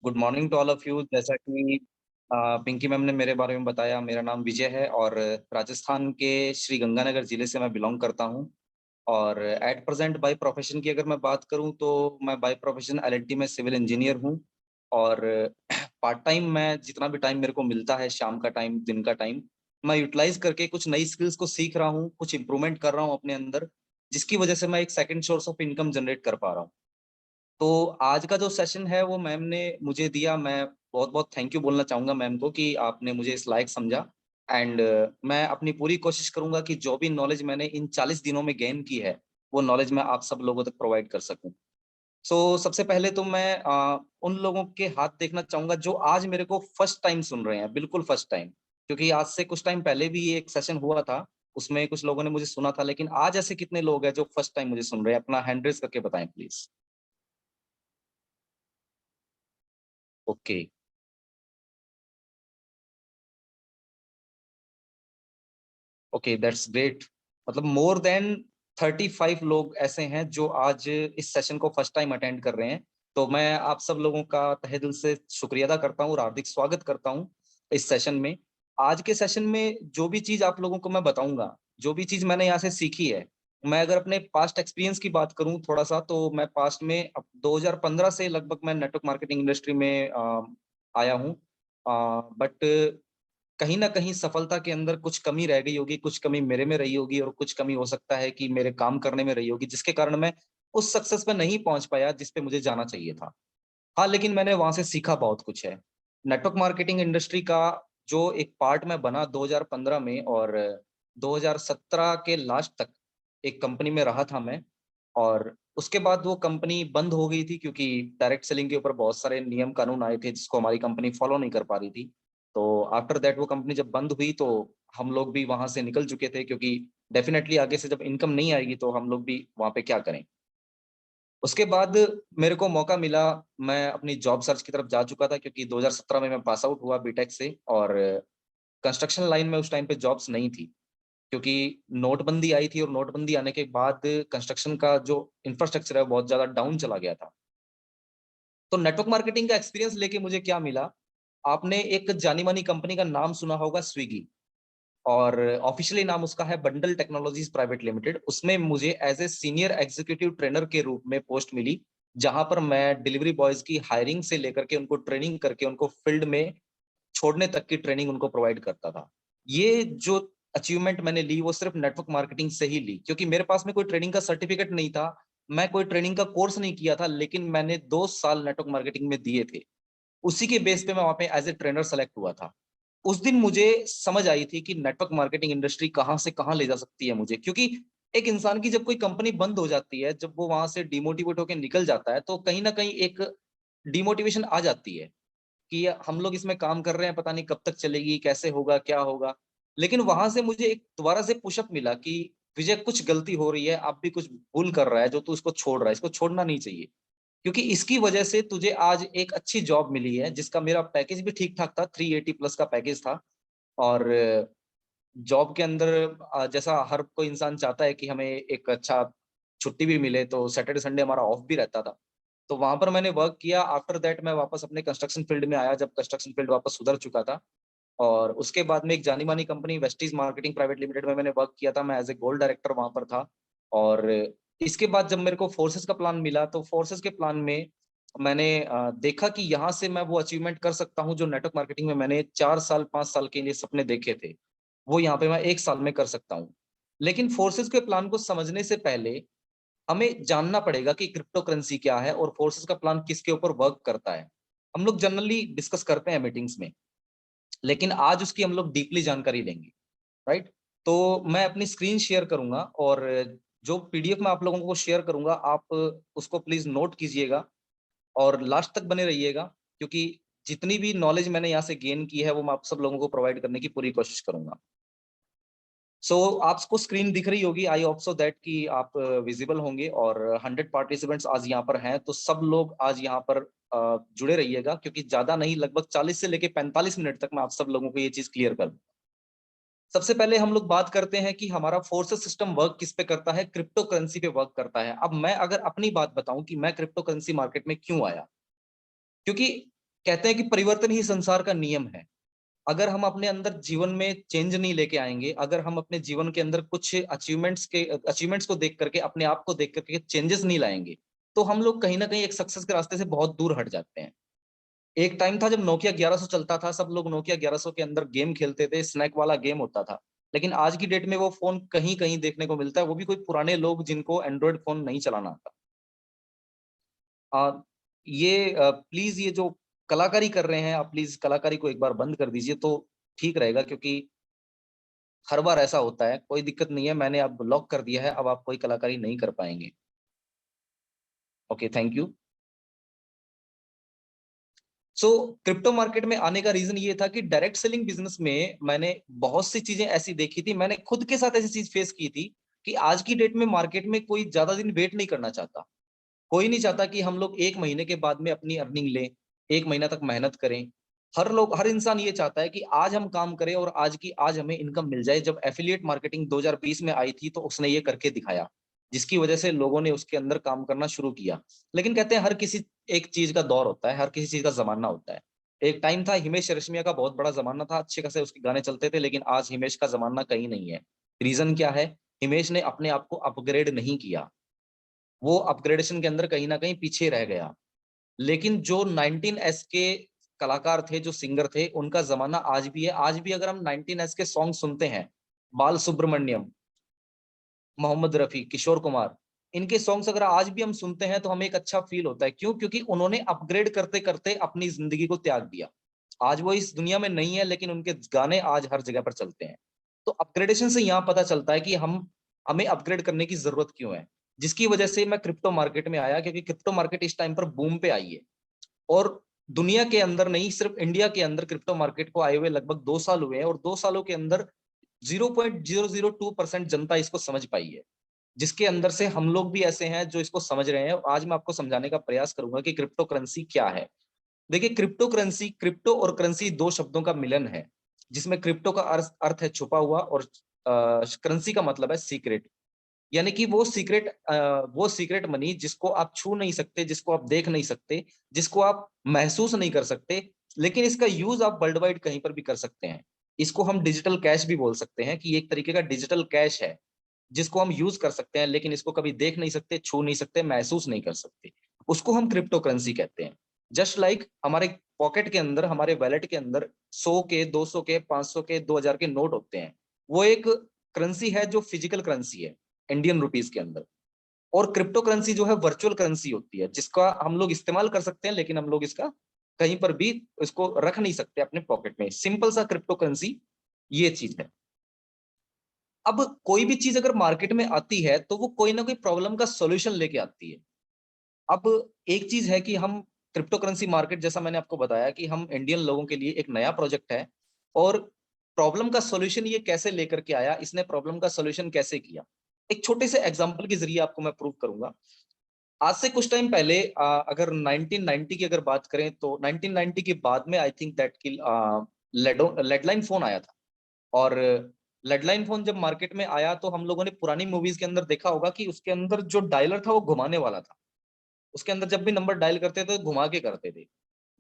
Good morning to all of you. जैसा कि Pinky ma'am ने मेरे बारे में बताया, मेरा नाम विजय है और राजस्थान के श्री गंगानगर जिले से मैं बिलोंग करता हूं। और एट प्रेजेंट बाय प्रोफेशन की अगर मैं बात करूं तो मैं बाय प्रोफेशन एलएनटी में सिविल इंजीनियर हूं। और पार्ट टाइम मैं जितना भी टाइम मेरे को मिलता है, शाम का टाइम, दिन का टाइम, मैं यूटिलाइज करके कुछ नई स्किल्स को सीख रहा हूँ, कुछ इंप्रूवमेंट कर रहा हूँ अपने अंदर, जिसकी वजह से मैं एक second source of income generate कर पा रहा हूँ। तो आज का जो सेशन है वो मैम ने मुझे दिया। मैं बहुत बहुत थैंक यू बोलना चाहूंगा मैम को कि आपने मुझे इस लायक समझा। एंड मैं अपनी पूरी कोशिश करूंगा कि जो भी नॉलेज मैंने इन 40 दिनों में गेन की है वो नॉलेज मैं आप सब लोगों तक प्रोवाइड कर सकूं। सबसे पहले तो मैं उन लोगों के हाथ देखना चाहूंगा जो आज मेरे को फर्स्ट टाइम सुन रहे हैं, बिल्कुल फर्स्ट टाइम। क्योंकि आज से कुछ टाइम पहले भी एक सेशन हुआ था, उसमें कुछ लोगों ने मुझे सुना था, लेकिन आज ऐसे कितने लोग हैं जो फर्स्ट टाइम मुझे सुन रहे हैं? अपना हैंड रेज करके बताएं please. Okay. Okay, that's great. मतलब मोर देन 35 लोग ऐसे हैं जो आज इस सेशन को फर्स्ट टाइम अटेंड कर रहे हैं। तो मैं आप सब लोगों का तहे दिल से शुक्रिया अदा करता हूँ और हार्दिक स्वागत करता हूँ इस सेशन में। आज के सेशन में जो भी चीज आप लोगों को मैं बताऊंगा, जो भी चीज मैंने यहाँ से सीखी है, मैं अगर अपने पास्ट एक्सपीरियंस की बात करूं थोड़ा सा, तो मैं पास्ट में 2015 से लगभग मैं नेटवर्क मार्केटिंग इंडस्ट्री में आया हूँ। बट कहीं ना कहीं सफलता के अंदर कुछ कमी रह गई होगी, कुछ कमी मेरे में रही होगी और कुछ कमी हो सकता है कि मेरे काम करने में रही होगी, जिसके कारण मैं उस सक्सेस पे नहीं पहुंच पाया जिस पे मुझे जाना चाहिए था। हाँ, लेकिन मैंने वहां से सीखा बहुत कुछ है। नेटवर्क मार्केटिंग इंडस्ट्री का जो एक पार्ट में बना 2015 में, और 2017 के लास्ट तक एक कंपनी में रहा था मैं। और उसके बाद वो कंपनी बंद हो गई थी क्योंकि डायरेक्ट सेलिंग के ऊपर बहुत सारे नियम कानून आए थे जिसको हमारी कंपनी फॉलो नहीं कर पा रही थी। तो आफ्टर दैट वो कंपनी जब बंद हुई तो हम लोग भी वहां से निकल चुके थे, क्योंकि डेफिनेटली आगे से जब इनकम नहीं आएगी तो हम लोग भी वहां पे क्या करें। उसके बाद मेरे को मौका मिला, मैं अपनी जॉब सर्च की तरफ जा चुका था क्योंकि 2017 में मैं पास आउट हुआ बीटेक से। और कंस्ट्रक्शन लाइन में उस टाइम पे जॉब्स नहीं थी क्योंकि नोटबंदी आई थी, और नोटबंदी आने के बाद कंस्ट्रक्शन का जो इंफ्रास्ट्रक्चर है बहुत ज्यादा डाउन चला गया था। तो नेटवर्क मार्केटिंग का एक्सपीरियंस लेके मुझे क्या मिला? आपने एक जानी मानी कंपनी का नाम सुना होगा, स्विगी। और ऑफिशियली नाम उसका है बंडल टेक्नोलॉजीज प्राइवेट लिमिटेड। उसमें मुझे as a senior executive trainer के रूप में पोस्ट मिली, जहां पर मैं डिलीवरी बॉयज की हायरिंग से लेकर के उनको ट्रेनिंग करके उनको फील्ड में छोड़ने तक की ट्रेनिंग उनको प्रोवाइड करता था। ये जो अचीवमेंट मैंने ली वो सिर्फ नेटवर्क मार्केटिंग से ही ली, क्योंकि मेरे पास में कोई ट्रेनिंग का सर्टिफिकेट नहीं था, मैं कोई ट्रेनिंग का कोर्स नहीं किया था, लेकिन मैंने 2 साल नेटवर्क मार्केटिंग में दिए थे। उसी के बेस पे मैं वहां पे एज ए ट्रेनर सेलेक्ट हुआ था। उस दिन मुझे समझ आई थी कि नेटवर्क मार्केटिंग इंडस्ट्री कहाँ से कहाँ ले जा सकती है मुझे। क्योंकि एक इंसान की जब कोई कंपनी बंद हो जाती है, जब वो वहां से डिमोटिवेट होकर निकल जाता है, तो कहीं ना कहीं एक डिमोटिवेशन आ जाती है कि हम लोग इसमें काम कर रहे हैं, पता नहीं कब तक चलेगी, कैसे होगा, क्या होगा। लेकिन वहां से मुझे एक दोबारा से पुशअप मिला कि विजय, कुछ गलती हो रही है, आप भी कुछ भूल कर रहा है जो तू इसको छोड़ रहा है, इसको छोड़ना नहीं चाहिए। क्योंकि इसकी वजह से तुझे आज एक अच्छी जॉब मिली है, जिसका मेरा पैकेज भी ठीक ठाक था, 380 प्लस का पैकेज था। और जॉब के अंदर जैसा हर कोई इंसान चाहता है कि हमें एक अच्छा छुट्टी भी मिले, तो सैटरडे संडे हमारा ऑफ भी रहता था। तो वहां पर मैंने वर्क किया। आफ्टर दैट मैं वापस अपने कंस्ट्रक्शन फील्ड में आया, जब कंस्ट्रक्शन फील्ड वापस सुधर चुका था। और उसके बाद में एक जानी मानी company Vestige marketing private limited में मैंने वर्क किया था। मैं एज ए गोल्ड डायरेक्टर वहां पर था। और इसके बाद जब मेरे को फोर्सेस का प्लान मिला, तो फोर्सेस के प्लान में मैंने देखा कि यहाँ से मैं वो अचीवमेंट कर सकता हूँ जो नेटवर्क मार्केटिंग में मैंने 4 साल 5 साल के लिए सपने देखे थे, वो यहाँ पे मैं 1 साल में कर सकता हूँ। लेकिन फोर्सेस के प्लान को समझने से पहले हमें जानना पड़ेगा कि क्रिप्टो करेंसी क्या है और फोर्सेस का प्लान किसके ऊपर वर्क करता है। हम लोग जनरली डिस्कस करते हैं मीटिंग्स में, लेकिन आज उसकी हम लोग डीपली जानकारी लेंगे। राइट? तो मैं अपनी स्क्रीन शेयर करूंगा, और जो पीडीएफ मैं आप लोगों को शेयर करूंगा, आप उसको प्लीज नोट कीजिएगा और लास्ट तक बने रहिएगा, क्योंकि जितनी भी नॉलेज मैंने यहाँ से गेन की है वो मैं आप सब लोगों को प्रोवाइड करने की पूरी कोशिश करूंगा। आपको स्क्रीन दिख रही होगी, आई होप सो दैट कि आप विजिबल होंगे। और 100 पार्टिसिपेंट्स आज यहाँ पर हैं, तो सब लोग आज यहाँ पर जुड़े रहिएगा, क्योंकि ज्यादा नहीं, लगभग 40 से लेके 45 मिनट तक मैं आप सब लोगों को ये चीज क्लियर कर दूं। सबसे पहले हम लोग बात करते हैं कि हमारा फोर्सेस सिस्टम वर्क किस पे करता है, क्रिप्टो करेंसी पे वर्क करता है। अब मैं अगर अपनी बात बताऊं कि मैं क्रिप्टो करेंसी मार्केट में क्यों आया, क्योंकि कहते हैं कि परिवर्तन ही संसार का नियम है। अगर हम अपने अंदर जीवन में चेंज नहीं लेके आएंगे, अगर हम अपने जीवन के अंदर कुछ अचीवमेंट्स को देख करके, अपने आप को देख करके चेंजेस नहीं लाएंगे, तो हम लोग कहीं ना कहीं एक सक्सेस के रास्ते से बहुत दूर हट जाते हैं। एक टाइम था जब नोकिया 1100 चलता था, सब लोग नोकिया 1100 के अंदर गेम खेलते थे, स्नैक वाला गेम होता था। लेकिन आज की डेट में वो फोन कहीं कहीं देखने को मिलता है, वो भी कोई पुराने लोग जिनको एंड्रॉयड फोन नहीं चलाना आता। ये प्लीज, ये जो कलाकारी कर रहे हैं आप, प्लीज कलाकारी को एक बार बंद कर दीजिए तो ठीक रहेगा, क्योंकि हर बार ऐसा होता है। कोई दिक्कत नहीं है, मैंने अब ब्लॉक कर दिया है, अब आप कोई कलाकारी नहीं कर पाएंगे। Okay, thank you. So crypto market में आने का रीजन ये था कि डायरेक्ट सेलिंग बिजनेस में मैंने बहुत सी चीजें ऐसी देखी थी, मैंने खुद के साथ ऐसी चीज फेस की थी कि आज की डेट में मार्केट में कोई ज्यादा दिन वेट नहीं करना चाहता। कोई नहीं चाहता कि हम लोग 1 महीने के बाद में अपनी अर्निंग लें, 1 महीना तक मेहनत करें। हर इंसान ये चाहता है कि आज हम काम करें और आज की आज हमें इनकम मिल जाए। जब एफिलिएट मार्केटिंग 2020 में आई थी तो उसने ये करके दिखाया, जिसकी वजह से लोगों ने उसके अंदर काम करना शुरू किया। लेकिन कहते हैं हर किसी एक चीज का दौर होता है, हर किसी चीज का जमाना होता है। एक टाइम था हिमेश रेशमिया का बहुत बड़ा जमाना था, अच्छे खासे उसके गाने चलते थे, लेकिन आज हिमेश का जमाना कहीं नहीं है। रीजन क्या है? हिमेश ने अपने आप को अपग्रेड नहीं किया, वो अपग्रेडेशन के अंदर कहीं ना कहीं पीछे रह गया। लेकिन जो 19S के कलाकार थे, जो सिंगर थे, उनका जमाना आज भी है। आज भी अगर हम 19S के सॉन्ग सुनते हैं, बाल सुब्रमण्यम, मोहम्मद रफी, किशोर कुमार, इनके सॉन्ग्स अगर आज भी हम सुनते हैं तो हमें एक अच्छा फील होता है। क्यों? क्योंकि उन्होंने अपग्रेड करते करते अपनी जिंदगी को त्याग दिया। आज वो इस दुनिया में नहीं है, लेकिन उनके गाने आज हर जगह पर चलते हैं। तो अपग्रेडेशन से यहाँ पता चलता है कि हमें अपग्रेड करने की जरूरत क्यों है। जिसकी वजह से मैं क्रिप्टो मार्केट में आया, क्योंकि क्रिप्टो मार्केट इस टाइम पर बूम पे आई है। और दुनिया के अंदर नहीं, सिर्फ इंडिया के अंदर क्रिप्टो मार्केट को आए हुए लगभग 2 साल हुए हैं, और 2 सालों के अंदर 0.002% जनता इसको समझ पाई है। जिसके अंदर से हम लोग भी ऐसे हैं जो इसको समझ रहे हैं। आज मैं आपको समझाने का प्रयास करूंगा कि क्रिप्टो करेंसी क्या है। देखिए, क्रिप्टो करेंसी, क्रिप्टो और करेंसी दो शब्दों का मिलन है, जिसमें क्रिप्टो का अर्थ है छुपा हुआ, और करेंसी का मतलब है सीक्रेट। यानी कि वो सीक्रेट मनी जिसको आप छू नहीं सकते, जिसको आप देख नहीं सकते, जिसको आप महसूस नहीं कर सकते, लेकिन इसका यूज आप वर्ल्ड वाइड कहीं पर भी कर सकते हैं। इसको हम डिजिटल कैश भी बोल सकते हैं, कि एक तरीके का डिजिटल कैश है जिसको हम यूज कर सकते हैं, लेकिन इसको कभी देख नहीं सकते, छू नहीं सकते, महसूस नहीं कर सकते। उसको हम क्रिप्टो करेंसी कहते हैं। जस्ट लाइक हमारे पॉकेट के अंदर, हमारे वैलेट के अंदर 100 के, 200 के, 500 के, 2000 के नोट होते हैं। वो एक करेंसी है जो फिजिकल करेंसी है इंडियन रुपीज के अंदर। और क्रिप्टो करेंसी जो है वर्चुअल करेंसी होती है, जिसका हम लोग इस्तेमाल कर सकते हैं, लेकिन हम लोग इसका कहीं पर भी इसको रख नहीं सकते अपने पॉकेट में। सिंपल सा क्रिप्टो करेंसी ये चीज है। अब कोई भी चीज अगर मार्केट में आती है तो वो कोई ना कोई प्रॉब्लम का सॉल्यूशन लेके आती है। अब एक चीज है कि हम क्रिप्टो करेंसी मार्केट, जैसा मैंने आपको बताया कि हम इंडियन लोगों के लिए एक नया प्रोजेक्ट है, और प्रॉब्लम का सॉल्यूशन ये कैसे लेकर के आया, इसने प्रॉब्लम का सॉल्यूशन कैसे किया, एक छोटे से एग्जांपल के जरिए आपको मैं प्रूव करूंगा। आज से कुछ टाइम पहले, अगर 1990 की अगर बात करें, तो 1990 के बाद में आई थिंक दैट कि लेडलाइन फोन आया था। और लेडलाइन फोन जब मार्केट में आया तो हम लोगों ने पुरानी मूवीज के अंदर देखा होगा कि उसके अंदर जो डायलर था वो घुमाने वाला था। उसके अंदर जब भी नंबर डायल करते थे तो घुमा के करते थे।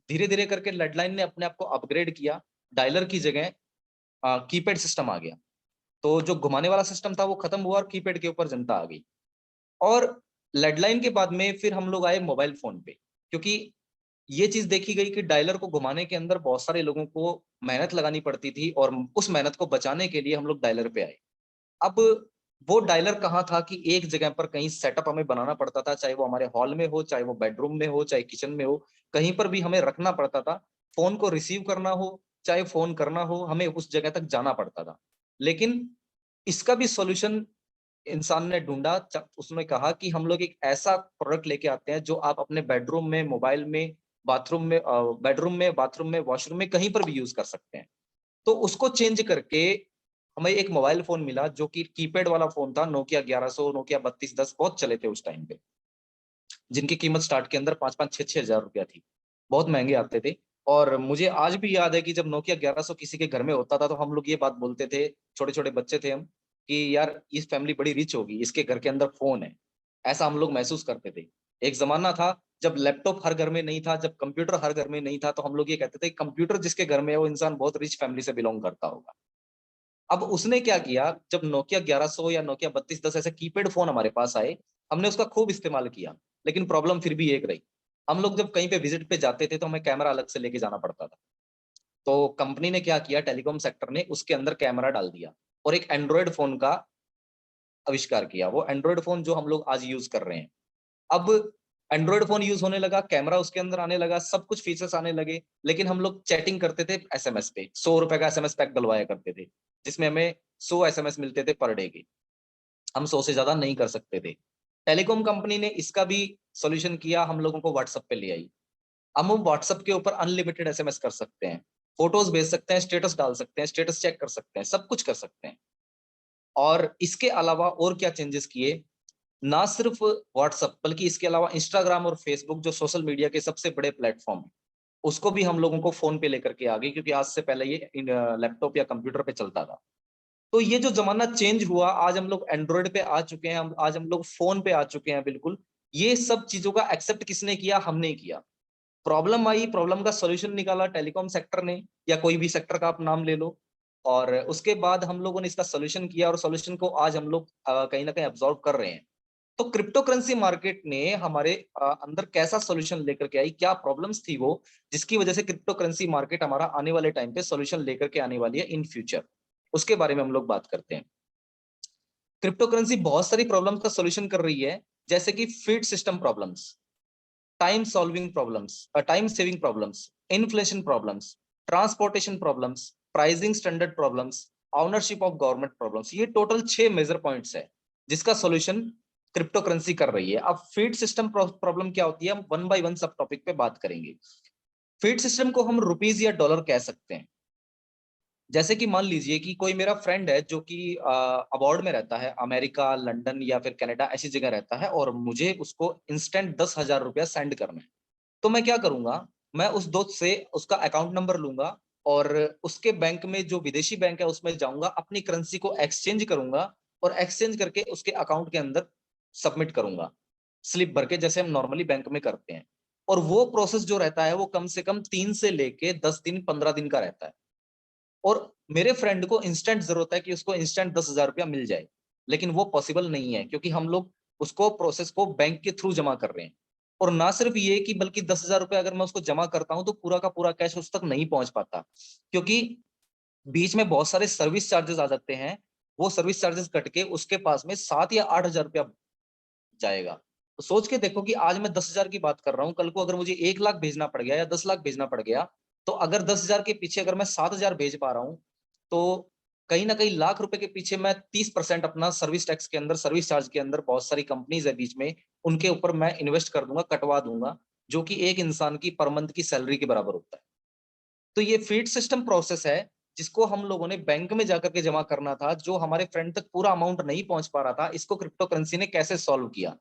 धीरे धीरे करके लेडलाइन ने अपने आप को अपग्रेड किया, डायलर की जगह कीपैड सिस्टम आ गया। तो जो घुमाने वाला सिस्टम था वो खत्म हुआ और कीपैड के ऊपर जनता आ गई। और लेडलाइन के बाद में फिर हम लोग आए मोबाइल फोन पे, क्योंकि ये चीज देखी गई कि डायलर को घुमाने के अंदर बहुत सारे लोगों को मेहनत लगानी पड़ती थी, और उस मेहनत को बचाने के लिए हम लोग डायलर पे आए। अब वो डायलर कहाँ था कि एक जगह पर कहीं सेटअप हमें बनाना पड़ता था, चाहे वो हमारे हॉल में हो, चाहे वो बेडरूम में हो, चाहे किचन में हो, कहीं पर भी हमें रखना पड़ता था। फोन को रिसीव करना हो, चाहे फोन करना हो, हमें उस जगह तक जाना पड़ता था। लेकिन इसका भी सॉल्यूशन इंसान ने ढूंढा। उसने कहा कि हम लोग एक ऐसा प्रोडक्ट लेके आते हैं जो आप अपने बेडरूम में, मोबाइल में, बाथरूम में, वॉशरूम में, कहीं पर भी यूज कर सकते हैं। तो उसको चेंज करके हमें एक मोबाइल फोन मिला जो कि कीपैड वाला फोन था। नोकिया 1100, नोकिया 3210 बहुत चले थे उस टाइम पे, जिनकी कीमत स्टार्ट के अंदर 5-5, 6-6 हजार रुपया थी। बहुत महंगे आते थे। और मुझे आज भी याद है कि जब नोकिया 1100 किसी के घर में होता था तो हम लोग ये बात बोलते थे, छोटे छोटे बच्चे थे हम, कि यार इस फैमिली बड़ी रिच होगी, इसके घर के अंदर फोन है। ऐसा हम लोग महसूस करते थे। एक जमाना था जब लैपटॉप हर घर में नहीं था, जब कंप्यूटर हर घर में नहीं था, तो हम लोग ये कहते थे कंप्यूटर जिसके घर में है वो इंसान बहुत रिच फैमिली से बिलोंग करता होगा। अब उसने क्या किया, जब नोकिया 1100 या नोकिया 3210 ऐसे कीपैड फोन हमारे पास आए, हमने उसका खूब इस्तेमाल किया, लेकिन प्रॉब्लम फिर भी एक रही। हम लोग जब कहीं पे विजिट पे जाते थे तो हमें कैमरा अलग से लेके जाना पड़ता था। तो कंपनी ने क्या किया, टेलीकॉम सेक्टर ने उसके अंदर कैमरा डाल दिया और एक एंड्रॉयड फोन का आविष्कार किया। वो एंड्रॉयड फोन जो हम लोग आज यूज कर रहे हैं। अब एंड्रॉयड फोन यूज होने लगा, कैमरा उसके अंदर आने लगा, सब कुछ फीचर्स आने लगे, लेकिन हम लोग चैटिंग करते थे एसएमएस पे। 100 रुपए का एसएमएस पैक डलवाया करते थे, जिसमें हमें 100 एसएमएस मिलते थे पर डे के। हम 100 से ज्यादा नहीं कर सकते थे। टेलीकॉम कंपनी ने इसका भी सोल्यूशन किया, हम लोगों को व्हाट्सएप पे ले आई। अब हम व्हाट्सएप के ऊपर अनलिमिटेड एसएमएस कर सकते हैं, फोटोज भेज सकते हैं, स्टेटस डाल सकते हैं, स्टेटस चेक कर सकते हैं, सब कुछ कर सकते हैं। और इसके अलावा और क्या चेंजेस किए, ना सिर्फ व्हाट्सएप बल्कि इसके अलावा इंस्टाग्राम और फेसबुक जो सोशल मीडिया के सबसे बड़े प्लेटफॉर्म है, उसको भी हम लोगों को फोन पे लेकर के आ गए, क्योंकि आज से पहले ये लैपटॉप या कंप्यूटर पे चलता था। तो ये जो जमाना चेंज हुआ, आज हम लोग एंड्रॉइड पे आ चुके हैं, आज हम लोग फोन पे आ चुके हैं। बिल्कुल ये सब चीजों का एक्सेप्ट किसने किया, हमने किया। प्रॉब्लम आई, प्रॉब्लम का सॉल्यूशन निकाला टेलीकॉम सेक्टर ने, या कोई भी सेक्टर का आप नाम ले लो। और उसके बाद हम लोगों ने इसका सॉल्यूशन किया, और सॉल्यूशन को आज हम लोग कहीं ना कहीं अब्सॉर्ब कर रहे हैं। तो क्रिप्टो करेंसी मार्केट ने हमारे अंदर कैसा सॉल्यूशन लेकर के आई, क्या प्रॉब्लम्स थी वो, जिसकी वजह से क्रिप्टो करेंसी मार्केट हमारा आने वाले टाइम पे सॉल्यूशन लेकर के आने वाली है इन फ्यूचर, उसके बारे में हम लोग बात करते हैं। क्रिप्टो करेंसी बहुत सारी प्रॉब्लम्स का सॉल्यूशन कर रही है, जैसे कि feed system problems, time solving problems, time saving problems, inflation problems, transportation problems, pricing standard problems, ownership of government problems. ये टोटल 6 मेजर पॉइंट्स है जिसका सॉल्यूशन क्रिप्टो करेंसी कर रही है। अब फीड सिस्टम प्रॉब्लम क्या होती है, हम वन बाय वन सब टॉपिक पे बात करेंगे। फीड सिस्टम को हम रुपीज या डॉलर कह सकते हैं। जैसे कि मान लीजिए कि कोई मेरा फ्रेंड है जो कि अब्रॉड में रहता है, अमेरिका, लंदन या फिर कनाडा ऐसी जगह रहता है, और मुझे उसको इंस्टेंट 10,000 रुपया सेंड करना है। तो मैं क्या करूंगा, मैं उस दोस्त से उसका अकाउंट नंबर लूंगा, और उसके बैंक में जो विदेशी बैंक है उसमें जाऊंगा, अपनी करेंसी को एक्सचेंज करूंगा, और एक्सचेंज करके उसके अकाउंट के अंदर सबमिट करूंगा, स्लिप भर के, जैसे हम नॉर्मली बैंक में करते हैं। और वो प्रोसेस जो रहता है वो कम से कम 3 से लेके 10 दिन 15 दिन का रहता है। और मेरे फ्रेंड को इंस्टेंट जरूरत है कि उसको इंस्टेंट 10,000 रुपया मिल जाए, लेकिन वो पॉसिबल नहीं है, क्योंकि हम लोग उसको प्रोसेस को बैंक के थ्रू जमा कर रहे हैं। और ना सिर्फ ये कि बल्कि 10,000 रुपया अगर मैं उसको जमा करता हूं तो पूरा का पूरा कैश उस तक नहीं पहुंच पाता, क्योंकि बीच में बहुत सारे सर्विस चार्जेस आ जाते हैं। वो सर्विस चार्जेस कट के उसके पास में 7 या 8 हजार रुपया जाएगा। तो सोच के देखो कि आज मैं 10,000 की बात कर रहा हूँ, कल को अगर मुझे 1 लाख भेजना पड़ गया या 10 लाख भेजना पड़ गया, तो अगर 10,000 के पीछे अगर मैं 7,000 भेज पा रहा हूँ, तो कहीं ना कहीं लाख रुपए के पीछे मैं 30% अपना सर्विस टैक्स के अंदर, सर्विस चार्ज के अंदर, बहुत सारी कंपनीज है बीच में, उनके ऊपर मैं इन्वेस्ट कर दूंगा, कटवा दूंगा, जो कि एक इंसान की पर मंथ की सैलरी के बराबर होता है। तो ये फीड सिस्टम प्रोसेस है, जिसको हम लोगों ने बैंक में जाकर के जमा करना था, जो हमारे फ्रेंड तक पूरा अमाउंट नहीं पहुंच पा रहा था। इसको क्रिप्टो करेंसी ने कैसे सॉल्व किया,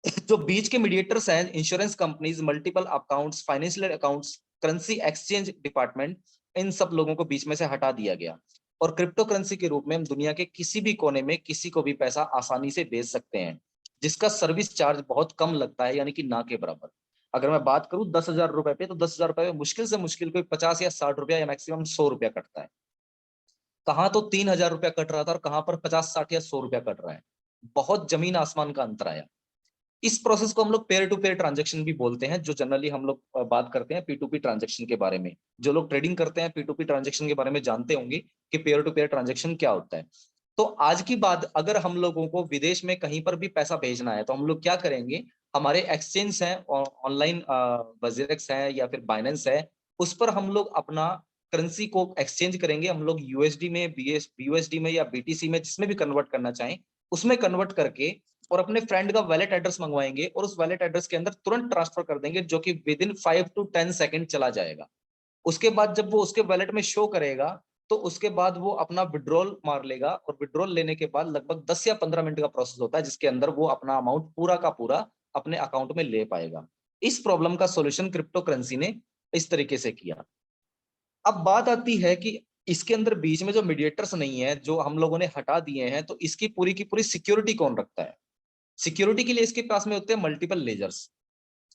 जो बीच के मीडिएटर्स हैं, insurance companies, multiple accounts, financial accounts, currency exchange department, इन सब लोगों को बीच में से हटा दिया गया। और क्रिप्टो करेंसी के रूप में हम दुनिया के किसी भी कोने में किसी को भी पैसा आसानी से भेज सकते हैं, जिसका सर्विस चार्ज बहुत कम लगता है, यानी कि ना के बराबर। अगर मैं बात करूं 10,000 रुपए पे, तो 10,000 रुपए में मुश्किल से मुश्किल कोई 50 या 60 रुपया या मैक्सिमम 100 रुपया कटता है। कहाँ तो 3,000 रुपया कट रहा था, और कहाँ पर 50, 60 या 100 रुपया कट रहा है। बहुत जमीन आसमान का अंतर आया। इस प्रोसेस को हम लोग पेयर टू पेयर ट्रांजेक्शन भी बोलते हैं, जो जनरली हम लोग बात करते हैं पी टू पी ट्रांजेक्शन के बारे में। जो लोग ट्रेडिंग करते हैं पी टू पी ट्रांजेक्शन के बारे में जानते होंगे कि पेयर टू पेयर ट्रांजेक्शन क्या होता है। तो आज की बात, अगर हम लोगों को विदेश में कहीं पर भी पैसा भेजना है, तो हम लोग क्या करेंगे, हमारे एक्सचेंज है ऑनलाइन, वजीरेक्स है या फिर बाइनेंस है, उस पर हम लोग अपना करेंसी को एक्सचेंज करेंगे। हम लोग यूएसडी में, बीयूएसडी में या बीटीसी में, जिसमें भी कन्वर्ट करना चाहें उसमें कन्वर्ट करके, और अपने फ्रेंड का वैलेट एड्रेस मंगवाएंगे, और उस वैलेट एड्रेस के अंदर तुरंत ट्रांसफर कर देंगे, जो कि विद इन 5 to 10 सेकंड चला जाएगा। उसके बाद जब वो उसके वैलेट में शो करेगा, तो उसके बाद वो अपना विड्रॉल मार लेगा, और विड्रॉल लेने के बाद लगभग 10 या 15 मिनट का प्रोसेस होता है, जिसके अंदर वो अपना अमाउंट पूरा का पूरा अपने अकाउंट में ले पाएगा। इस प्रॉब्लम का सॉल्यूशन क्रिप्टो करेंसी ने इस तरीके से किया। अब बात आती है कि इसके अंदर बीच में जो मीडिएटर्स नहीं है, जो हम लोगों ने हटा दिए हैं, तो इसकी पूरी की पूरी सिक्योरिटी कौन रखता है। सिक्योरिटी के लिए इसके पास में होते हैं मल्टीपल लेजर्स।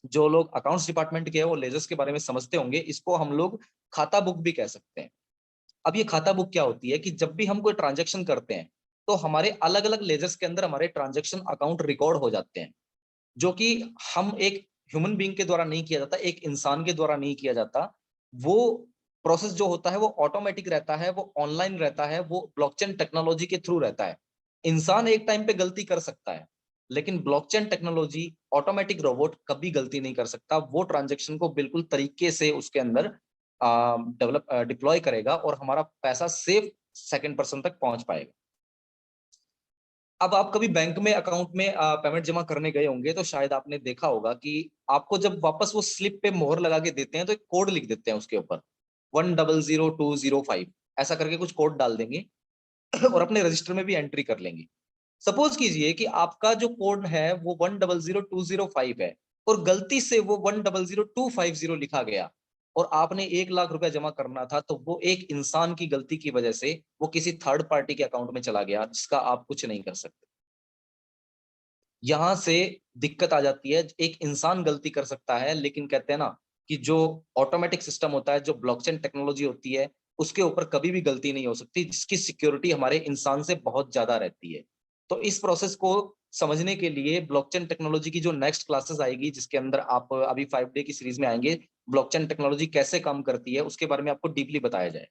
जो लोग अकाउंट्स डिपार्टमेंट के हैं वो लेजर्स के बारे में समझते होंगे, इसको हम लोग खाता बुक भी कह सकते हैं। अब ये खाता बुक क्या होती है कि जब भी हम कोई ट्रांजेक्शन करते हैं तो हमारे अलग अलग लेजर्स के अंदर हमारे ट्रांजेक्शन अकाउंट रिकॉर्ड हो जाते हैं, जो कि हम एक ह्यूमन बीइंग के द्वारा नहीं किया जाता, एक इंसान के द्वारा नहीं किया जाता। वो प्रोसेस जो होता है वो ऑटोमेटिक रहता है, वो ऑनलाइन रहता है, वो ब्लॉकचेन टेक्नोलॉजी के थ्रू रहता है। इंसान एक टाइम पे गलती कर सकता है, लेकिन ब्लॉकचेन टेक्नोलॉजी, ऑटोमेटिक रोबोट कभी गलती नहीं कर सकता। वो ट्रांजेक्शन को बिल्कुल तरीके से उसके अंदर डेवलप डिप्लॉय करेगा और हमारा पैसा सेफ सेकंड पर्सन तक पहुंच पाएगा। अब आप कभी बैंक में अकाउंट में पेमेंट जमा करने गए होंगे तो शायद आपने देखा होगा कि आपको जब वापस वो स्लिप पे मोहर लगा के देते हैं तो एक कोड लिख देते हैं उसके ऊपर, 100205 ऐसा करके कुछ कोड डाल देंगे और अपने रजिस्टर में भी एंट्री कर लेंगे। सपोज कीजिए कि आपका जो कोड है वो 100205 है और गलती से वो 100250 लिखा गया और आपने 1 लाख रुपया जमा करना था, तो वो एक इंसान की गलती की वजह से वो किसी थर्ड पार्टी के अकाउंट में चला गया जिसका आप कुछ नहीं कर सकते। यहां से दिक्कत आ जाती है। एक इंसान गलती कर सकता है, लेकिन कहते हैं ना कि जो ऑटोमेटिक सिस्टम होता है, जो ब्लॉकचेन टेक्नोलॉजी होती है, उसके ऊपर कभी भी गलती नहीं हो सकती, जिसकी सिक्योरिटी हमारे इंसान से बहुत ज्यादा रहती है। तो इस प्रोसेस को समझने के लिए ब्लॉकचेन टेक्नोलॉजी की जो नेक्स्ट क्लासेस आएगी, जिसके अंदर आप अभी 5 डे की सीरीज में आएंगे, ब्लॉकचेन टेक्नोलॉजी कैसे काम करती है उसके बारे में आपको डीपली बताया जाए।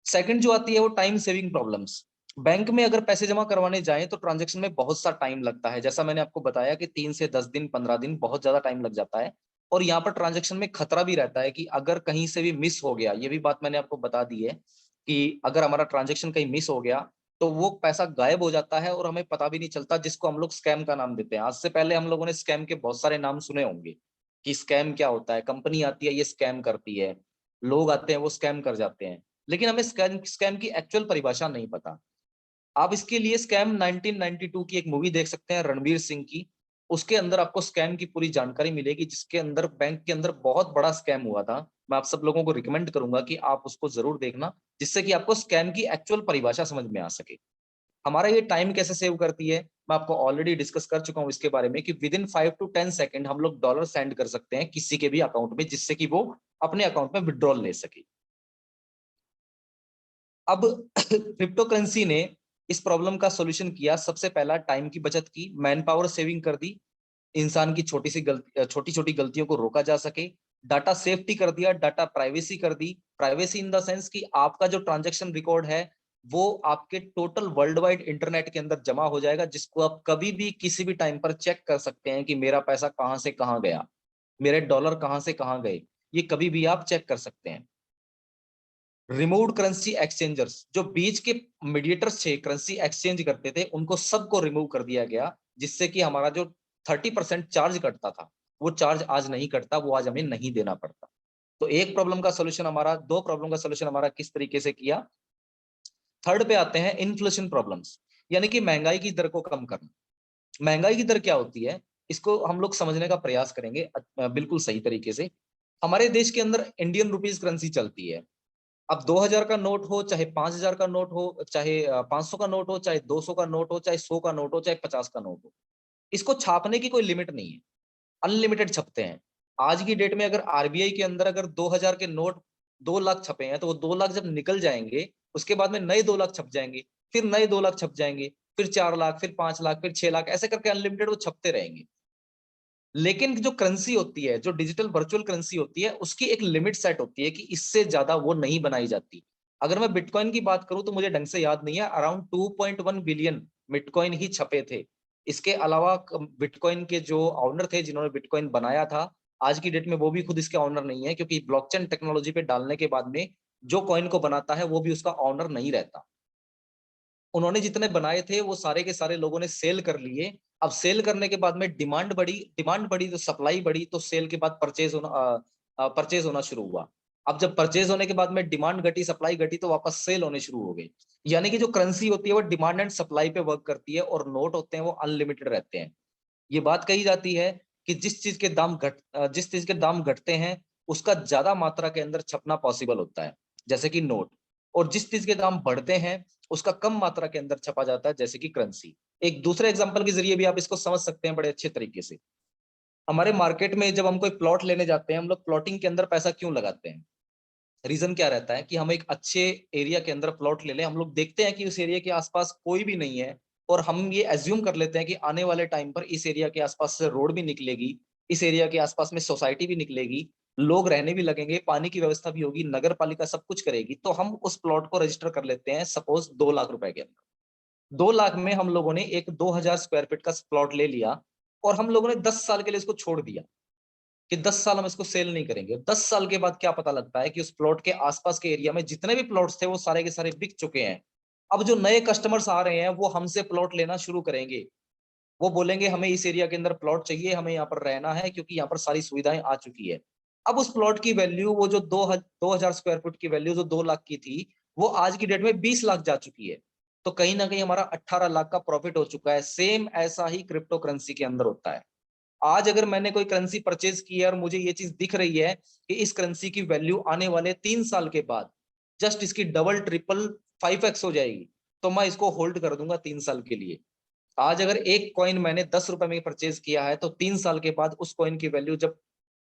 सेकंड जो आती है वो टाइम सेविंग प्रॉब्लम्स। बैंक में अगर पैसे जमा करवाने जाएं तो ट्रांजैक्शन में बहुत सा टाइम लगता है, जैसा मैंने आपको बताया कि 3 से 10 दिन 15 दिन बहुत ज्यादा टाइम लग जाता है। और यहाँ पर ट्रांजैक्शन में खतरा भी रहता है कि अगर कहीं से भी मिस हो गया, ये भी बात मैंने आपको बता दी है कि अगर हमारा ट्रांजैक्शन कहीं मिस हो गया तो वो पैसा गायब हो जाता है और हमें पता भी नहीं चलता, जिसको हम लोग स्कैम का नाम देते हैं। आज से पहले हम लोगों ने स्कैम के बहुत सारे नाम सुने होंगे कि स्कैम क्या होता है, कंपनी आती है ये स्कैम करती है, लोग आते हैं वो स्कैम कर जाते हैं, लेकिन हमें स्कैम स्कैम की एक्चुअल परिभाषा नहीं पता। आप इसके लिए स्कैम 1992 की एक मूवी देख सकते हैं रणवीर सिंह की। उसके अंदर आपको स्कैम की पूरी जानकारी मिलेगी, जिसके अंदर बैंक के अंदर बहुत बड़ा स्कैम हुआ था। मैं आप सब लोगों को रिकमेंड करूंगा कि आप उसको जरूर देखना, जिससे कि आपको स्कैम की एक्चुअल परिभाषा समझ में आ सके। हमारा ये टाइम कैसे सेव करती है, मैं आपको ऑलरेडी डिस्कस कर चुका हूं इसके बारे में कि विद इन 5 to 10 सेकेंड हम लोग डॉलर सेंड कर सकते हैं किसी के भी अकाउंट में, जिससे कि वो अपने अकाउंट में विड्रॉल ले सके। अब क्रिप्टो करेंसी ने इस प्रॉब्लम का सॉल्यूशन किया। सबसे पहला टाइम की बचत की, मैन पावर सेविंग कर दी, इंसान की छोटी छोटी गलतियों को रोका जा सके। डाटा सेफ्टी कर दिया, डाटा प्राइवेसी कर दी। प्राइवेसी इन द सेंस कि आपका जो ट्रांजैक्शन रिकॉर्ड है वो आपके टोटल वर्ल्ड वाइड इंटरनेट के अंदर जमा हो जाएगा, जिसको आप कभी भी किसी भी टाइम पर चेक कर सकते हैं कि मेरा पैसा कहां से कहां गया, मेरे डॉलर कहां से कहां गए, ये कभी भी आप चेक कर सकते हैं। रिमूव्ड करेंसी एक्सचेंजर्स, जो बीच के मीडिएटर्स थे करेंसी एक्सचेंज करते थे, उनको सबको रिमूव कर दिया गया, जिससे कि हमारा जो 30% चार्ज कटता था वो चार्ज आज नहीं कटता, वो आज हमें नहीं देना पड़ता। तो एक प्रॉब्लम का सोल्यूशन हमारा, दो प्रॉब्लम का सोल्यूशन हमारा किस तरीके से किया। थर्ड पे आते हैं इन्फ्लेशन प्रॉब्लम्स, यानी कि महंगाई की दर को कम करना। महंगाई की दर क्या होती है, इसको हम लोग समझने का प्रयास करेंगे बिल्कुल सही तरीके से। हमारे देश के अंदर इंडियन रुपीज करेंसी चलती है। अब 2000 का नोट हो, चाहे 5000 का नोट हो, चाहे 500 का नोट हो, चाहे 200 का नोट हो, चाहे 100 का नोट हो, चाहे 50 का नोट हो, इसको छापने की कोई लिमिट नहीं है, अनलिमिटेड छपते हैं। आज की डेट में अगर आरबीआई के अंदर अगर 2000 के नोट 2 लाख छपे हैं, तो वो 2 लाख जब निकल जाएंगे उसके बाद में नए 2 लाख छप जाएंगे, फिर नए 2 लाख छप जाएंगे, फिर 4 लाख, फिर 5 लाख, फिर 6 लाख, ऐसे करके अनलिमिटेड वो छपते रहेंगे। लेकिन जो करेंसी होती है, जो डिजिटल वर्चुअल करेंसी होती है, उसकी एक लिमिट सेट होती है कि इससे ज्यादा वो नहीं बनाई जाती। अगर मैं बिटकॉइन की बात करूं तो मुझे ढंग से याद नहीं है, अराउंड 2.1 बिलियन बिटकॉइन ही छपे थे। इसके अलावा बिटकॉइन के जो ऑनर थे जिन्होंने बिटकॉइन बनाया था, आज की डेट में वो भी खुद इसके ऑनर नहीं है, क्योंकि ब्लॉकचेन टेक्नोलॉजी पे डालने के बाद में जो कॉइन को बनाता है वो भी उसका ऑनर नहीं रहता। उन्होंने जितने बनाए थे वो सारे के सारे लोगों ने सेल कर लिए। अब सेल करने के बाद में डिमांड बढ़ी तो सप्लाई बढ़ी, तो सेल के बाद परचेज होना शुरू हुआ। अब जब परचेज होने के बाद में डिमांड घटी, सप्लाई घटी, तो वापस सेल होने शुरू हो गई। यानी कि जो करेंसी होती है वो डिमांड एंड सप्लाई पे वर्क करती है, और नोट होते हैं वो अनलिमिटेड रहते हैं। ये बात कही जाती है कि जिस चीज के दाम घटते हैं उसका ज्यादा मात्रा के अंदर छपना पॉसिबल होता है, जैसे कि नोट। और जिस चीज के दाम बढ़ते हैं उसका कम मात्रा के अंदर छपा जाता है, जैसे कि करेंसी। एक दूसरे एग्जांपल के जरिए भी आप इसको समझ सकते हैं बड़े अच्छे तरीके से। हमारे मार्केट में जब हम कोई प्लॉट लेने जाते हैं, हम लोग प्लॉटिंग के अंदर पैसा क्यों लगाते हैं? रीजन क्या रहता है कि हम एक अच्छे एरिया के अंदर प्लॉट ले लें, हम लोग देखते हैं कि उस एरिया के आसपास कोई भी नहीं है, और हम ये एज्यूम कर लेते हैं कि आने वाले टाइम पर इस एरिया के आसपास से रोड भी निकलेगी, इस एरिया के आसपास में सोसाइटी भी निकलेगी, लोग रहने भी लगेंगे, पानी की व्यवस्था भी होगी, नगर पालिका सब कुछ करेगी, तो हम उस प्लॉट को रजिस्टर कर लेते हैं सपोज 2 लाख रुपए के अंदर। 2 लाख में हम लोगों ने एक 2000 स्क्वायर फीट का प्लॉट ले लिया, और हम लोगों ने 10 साल के लिए इसको छोड़ दिया कि 10 साल हम इसको सेल नहीं करेंगे। 10 साल के बाद क्या पता लगता है कि उस प्लॉट के आसपास के एरिया में जितने भी प्लॉट्स थे वो सारे के सारे बिक चुके हैं। अब जो नए कस्टमर्स आ रहे हैं वो हमसे प्लॉट लेना शुरू करेंगे। वो बोलेंगे हमें इस एरिया के अंदर प्लॉट चाहिए, हमें यहाँ पर रहना है क्योंकि यहाँ पर सारी सुविधाएं आ चुकी है। अब उस प्लॉट की वैल्यू, वो जो 2000 स्क्वायर फुट की वैल्यू जो 2 लाख की थी, वो आज की डेट में 20 लाख जा चुकी है। तो कहीं ना कहीं हमारा 18 लाख का प्रॉफिट हो चुका है। सेम ऐसा ही क्रिप्टो करेंसी के अंदर होता है। आज अगर मैंने कोई करेंसी परचेज की है और मुझे ये चीज दिख रही है कि इस करेंसी की वैल्यू आने वाले 3 साल के बाद जस्ट इसकी डबल ट्रिपल 5x हो जाएगी, तो मैं इसको होल्ड कर दूंगा 3 साल के लिए। आज अगर एक कॉइन मैंने 10 रुपए में परचेज किया है, तो 3 साल के बाद उस कॉइन की वैल्यू जब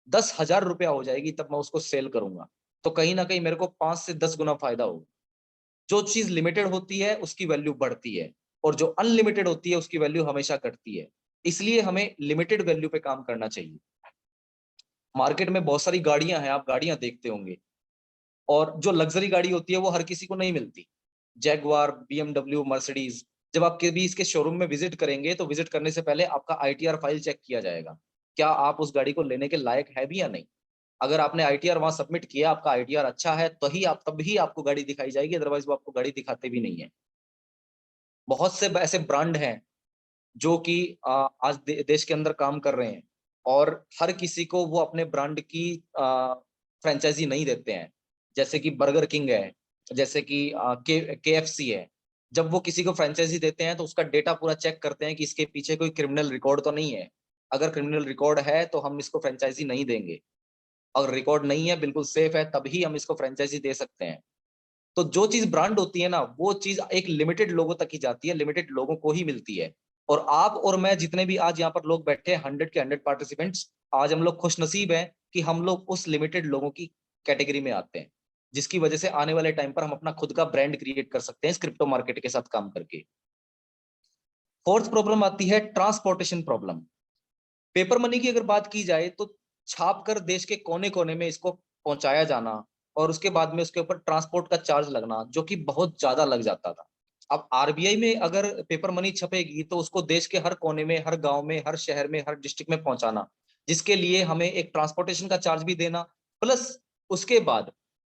10,000 रुपया हो जाएगी तब मैं उसको सेल करूंगा। तो कहीं ना कहीं मेरे को 5 से 10 गुना फायदा होगा। जो चीज लिमिटेड होती है उसकी वैल्यू बढ़ती है, और जो अनलिमिटेड होती है उसकी वैल्यू हमेशा घटती है। इसलिए हमें लिमिटेड वैल्यू पे काम करना चाहिए। मार्केट में बहुत सारी गाड़ियां हैं, आप गाड़ियां देखते होंगे, और जो लग्जरी गाड़ी होती है वो हर किसी को नहीं मिलती। जैगवार, बीएमडब्ल्यू, मर्सिडीज, जब आप कभी इसके शोरूम में विजिट करेंगे तो विजिट करने से पहले आपका आईटीआर फाइल चेक किया जाएगा, क्या आप उस गाड़ी को लेने के लायक है भी या नहीं। अगर आपने आईटीआर वहां सबमिट किया, आपका आईटीआर अच्छा है, तो ही आप तभी आपको गाड़ी दिखाई जाएगी, अदरवाइज वो आपको गाड़ी दिखाते भी नहीं है। बहुत से ऐसे ब्रांड हैं जो कि आज देश के अंदर काम कर रहे हैं, और हर किसी को वो अपने ब्रांड की फ्रेंचाइजी नहीं देते हैं। जैसे कि बर्गर किंग है, जैसे कि केएफसी है। जब वो किसी को फ्रेंचाइजी देते हैं तो उसका डेटा पूरा चेक करते हैं कि इसके पीछे कोई क्रिमिनल रिकॉर्ड तो नहीं है। अगर क्रिमिनल रिकॉर्ड है तो हम इसको फ्रेंचाइजी नहीं देंगे, अगर रिकॉर्ड नहीं है, बिल्कुल सेफ है, तभी हम इसको फ्रेंचाइजी दे सकते हैं। तो जो चीज ब्रांड होती है ना, वो चीज एक लिमिटेड लोगों तक ही जाती है, लिमिटेड लोगों को ही मिलती है। और आप और मैं जितने भी आज यहाँ पर लोग बैठे हैं, 100 के 100 पार्टिसिपेंट्स, आज हम लोग खुश नसीब हैं कि हम लोग उस लिमिटेड लोगों की कैटेगरी में आते हैं, जिसकी वजह से आने वाले टाइम पर हम अपना खुद का ब्रांड क्रिएट कर सकते हैं इस क्रिप्टो मार्केट के साथ काम करके। फोर्थ प्रॉब्लम आती है ट्रांसपोर्टेशन प्रॉब्लम। पेपर मनी की अगर बात की जाए तो छाप कर देश के कोने कोने में इसको पहुंचाया जाना, और उसके बाद में उसके ऊपर ट्रांसपोर्ट का चार्ज लगना, जो कि बहुत ज्यादा लग जाता था। अब आरबीआई में अगर पेपर मनी छपेगी तो उसको देश के हर कोने में, हर गांव में, हर शहर में, हर डिस्ट्रिक्ट में पहुंचाना, जिसके लिए हमें एक ट्रांसपोर्टेशन का चार्ज भी देना, प्लस उसके बाद